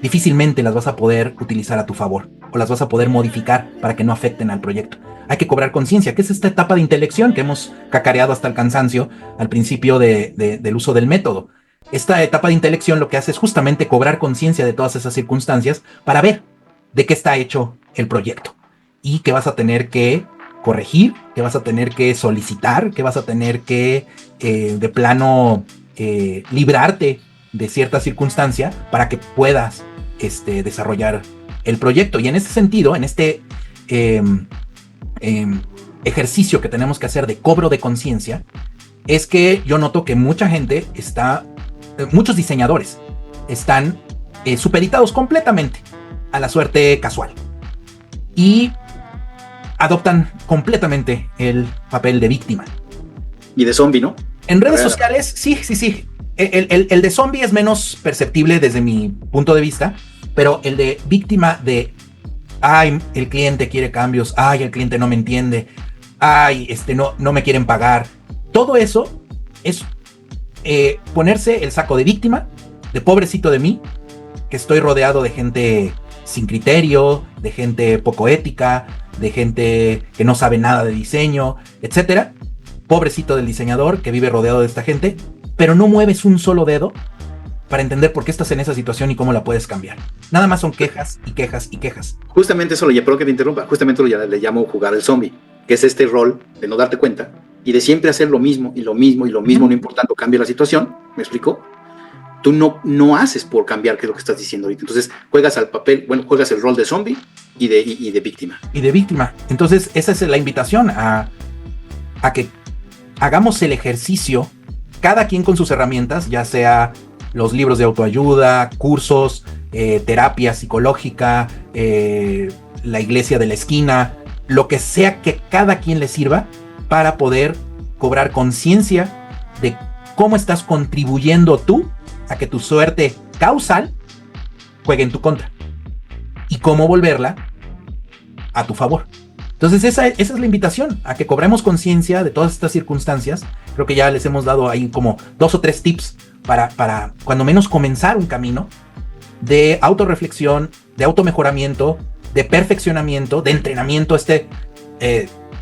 difícilmente las vas a poder utilizar a tu favor o las vas a poder modificar para que no afecten al proyecto. Hay que cobrar conciencia, que es esta etapa de intelección que hemos cacareado hasta el cansancio al principio del uso del método. esta etapa de intelección lo que hace es justamente cobrar conciencia de todas esas circunstancias para ver de qué está hecho el proyecto y qué vas a tener que corregir, qué vas a tener que solicitar, qué vas a tener que de plano librarte de cierta circunstancia para que puedas desarrollar el proyecto. Y en ese sentido, en este ejercicio que tenemos que hacer de cobro de conciencia, es que yo noto que mucha gente muchos diseñadores están supeditados completamente a la suerte casual y adoptan completamente el papel de víctima. Y de zombie, ¿no? En redes sociales, sí. El de zombie es menos perceptible desde mi punto de vista, pero el de víctima de, ay, el cliente quiere cambios, ay, el cliente no me entiende, ay, no me quieren pagar. Todo eso es ponerse el saco de víctima, de pobrecito de mí, que estoy rodeado de gente sin criterio, de gente poco ética, de gente que no sabe nada de diseño, etcétera. Pobrecito del diseñador que vive rodeado de esta gente, pero no mueves un solo dedo para entender por qué estás en esa situación y cómo la puedes cambiar. Nada más son quejas y quejas y quejas. Justamente eso, perdón que te interrumpa, justamente le llamo jugar el zombie, que es este rol de no darte cuenta y de siempre hacer lo mismo y lo mismo y lo mismo, no importando cambie la situación. ¿Me explico? Tú no haces por cambiar, que es lo que estás diciendo ahorita. Entonces juegas al papel, juegas el rol de zombie y de víctima. Y de víctima. Entonces esa es la invitación a que hagamos el ejercicio, cada quien con sus herramientas, ya sea los libros de autoayuda, cursos, terapia psicológica, la iglesia de la esquina, lo que sea que cada quien le sirva para poder cobrar conciencia de cómo estás contribuyendo tú a que tu suerte causal juegue en tu contra y cómo volverla a tu favor. Entonces esa es la invitación, a que cobremos conciencia de todas estas circunstancias. Creo que ya les hemos dado ahí como 2 o 3 tips para cuando menos comenzar un camino de autorreflexión, de automejoramiento, de perfeccionamiento, de entrenamiento.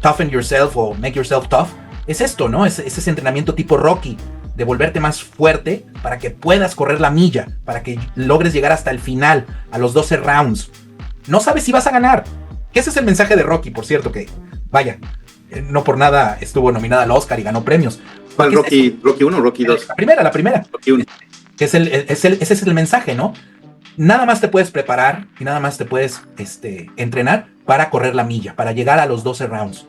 Toughen yourself o make yourself tough, es esto, ¿no? Es ese entrenamiento tipo Rocky, de volverte más fuerte para que puedas correr la milla, para que logres llegar hasta el final, a los 12 rounds. No sabes si vas a ganar. Que ese es el mensaje de Rocky, por cierto, que, vaya, no por nada estuvo nominada al Oscar y ganó premios. ¿Cuál Rocky? ¿Rocky 1 o Rocky 2? La primera. Rocky 1. Ese es el mensaje, ¿no? Nada más te puedes preparar y nada más te puedes entrenar para correr la milla, para llegar a los 12 rounds.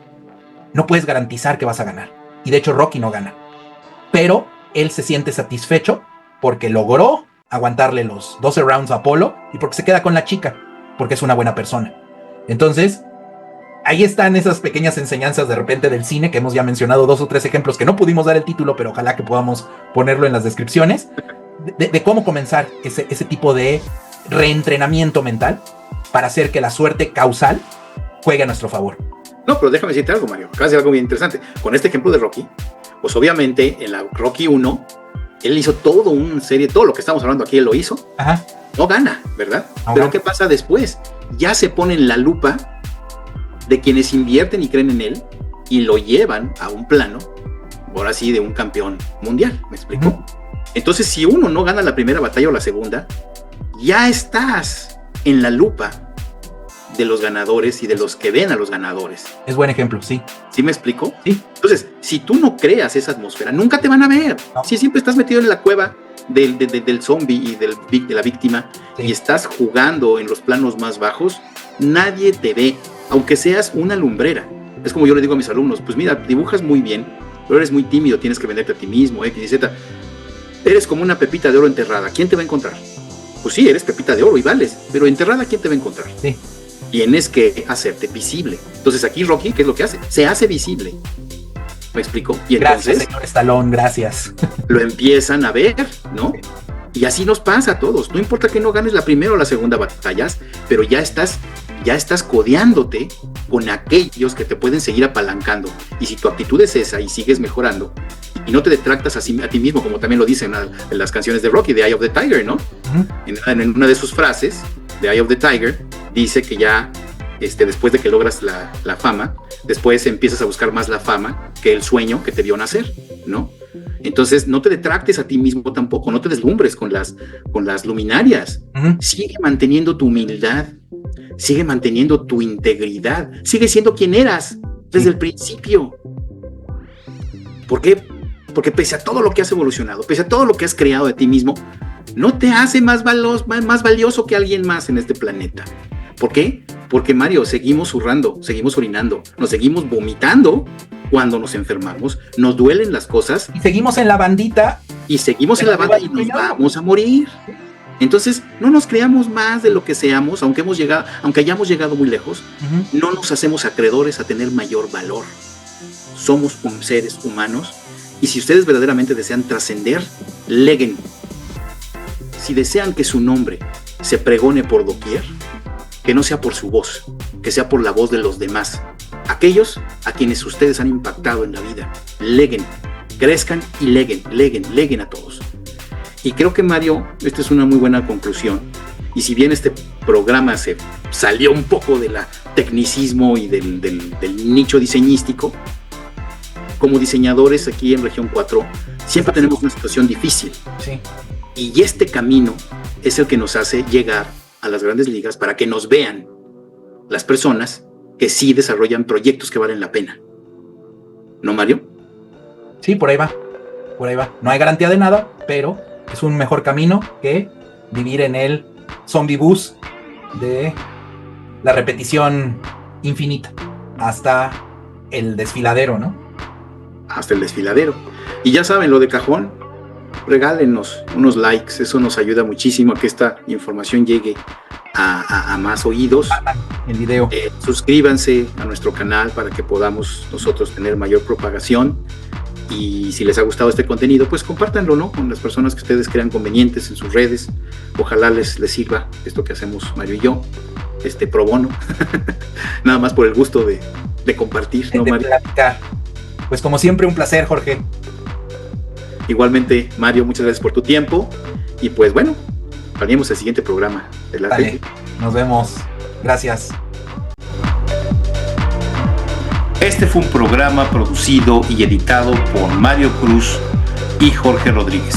No puedes garantizar que vas a ganar. Y de hecho Rocky no gana. Pero él se siente satisfecho porque logró aguantarle los 12 rounds a Apolo y porque se queda con la chica, porque es una buena persona. Entonces, ahí están esas pequeñas enseñanzas de repente del cine, que hemos ya mencionado 2 o 3 ejemplos que no pudimos dar el título, pero ojalá que podamos ponerlo en las descripciones, de cómo comenzar ese tipo de reentrenamiento mental para hacer que la suerte causal juegue a nuestro favor. No, pero déjame decirte algo, Mario. Acabas de decir algo bien interesante. Con este ejemplo de Rocky, pues obviamente en la Rocky 1, él hizo todo lo que estamos hablando aquí, él lo hizo. Ajá. No gana, ¿verdad? Ajá. Pero ¿qué pasa después? Ya se pone en la lupa de quienes invierten y creen en él y lo llevan a un plano, ahora sí, de un campeón mundial. ¿Me explico? Uh-huh. Entonces, si uno no gana la primera batalla o la segunda, ya estás en la lupa de los ganadores y de los que ven a los ganadores. Es buen ejemplo, sí. ¿Sí me explico? Sí. Entonces, si tú no creas esa atmósfera, nunca te van a ver. No. Si siempre estás metido en la cueva del zombie y de la víctima, sí, y estás jugando en los planos más bajos, nadie te ve, aunque seas una lumbrera. Es como yo le digo a mis alumnos, pues mira, dibujas muy bien, pero eres muy tímido, tienes que venderte a ti mismo, X y Z. Eres como una pepita de oro enterrada. ¿Quién te va a encontrar? Pues sí, eres pepita de oro y vales, pero enterrada, ¿quién te va a encontrar? Sí. Tienes que hacerte visible. Entonces aquí Rocky, ¿qué es lo que hace? Se hace visible. ¿Me explico? Y gracias, entonces, señor Stallone, gracias. Lo empiezan a ver, ¿no? Y así nos pasa a todos. No importa que no ganes la primera o la segunda batallas, pero ya estás codeándote con aquellos que te pueden seguir apalancando. Y si tu actitud es esa y sigues mejorando y no te detractas a ti mismo, como también lo dicen en las canciones de Rocky, de Eye of the Tiger, ¿no? Uh-huh. En una de sus frases, de Eye of the Tiger, dice que ya después de que logras la fama, después empiezas a buscar más la fama que el sueño que te vio nacer, ¿no? Entonces, no te detractes a ti mismo tampoco, no te deslumbres con las luminarias. Sigue manteniendo tu humildad, sigue manteniendo tu integridad, sigue siendo quien eras desde el principio. ¿Por qué? Porque pese a todo lo que has evolucionado, pese a todo lo que has creado de ti mismo, no te hace más valioso que alguien más en este planeta. ¿Por qué? Porque, Mario, seguimos zurrando, seguimos orinando, nos seguimos vomitando cuando nos enfermamos, nos duelen las cosas. Y seguimos en la bandita. Y seguimos en la banda y nos vamos a morir. Entonces, no nos creamos más de lo que seamos, aunque hayamos llegado muy lejos, no nos hacemos acreedores a tener mayor valor. Somos seres humanos, y si ustedes verdaderamente desean trascender, leguen. Si desean que su nombre se pregone por doquier, que no sea por su voz, que sea por la voz de los demás, aquellos a quienes ustedes han impactado en la vida. Leguen, crezcan y leguen a todos. Y creo que, Mario, esta es una muy buena conclusión. Y si bien este programa se salió un poco del tecnicismo y del nicho diseñístico, como diseñadores aquí en Región 4, siempre tenemos una situación difícil. Sí. Y este camino es el que nos hace llegar a las grandes ligas para que nos vean las personas que sí desarrollan proyectos que valen la pena. ¿No, Mario? Sí, por ahí va. No hay garantía de nada, pero es un mejor camino que vivir en el zombie bus de la repetición infinita hasta el desfiladero, ¿no? Hasta el desfiladero. Y ya saben, lo de cajón, regálenos unos likes, eso nos ayuda muchísimo a que esta información llegue a más oídos. El video. Suscríbanse a nuestro canal para que podamos nosotros tener mayor propagación. Y si les ha gustado este contenido, pues compártanlo, ¿no? Con las personas que ustedes crean convenientes en sus redes. Ojalá les sirva esto que hacemos Mario y yo, pro bono. Nada más por el gusto de compartir, ¿no, Mario? Platicar. Pues como siempre, un placer, Jorge. Igualmente, Mario, muchas gracias por tu tiempo. Y pues bueno, planeamos el siguiente programa. Dale, nos vemos. Gracias. Este fue un programa producido y editado por Mario Cruz y Jorge Rodríguez.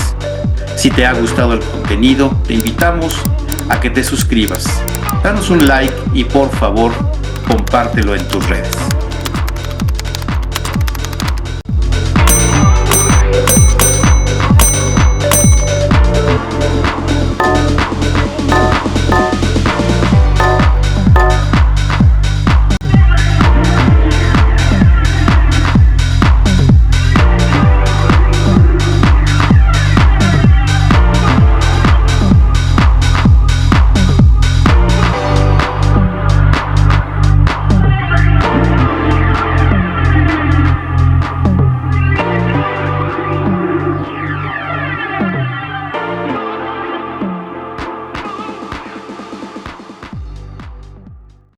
Si te ha gustado el contenido, te invitamos a que te suscribas. Danos un like y por favor, compártelo en tus redes.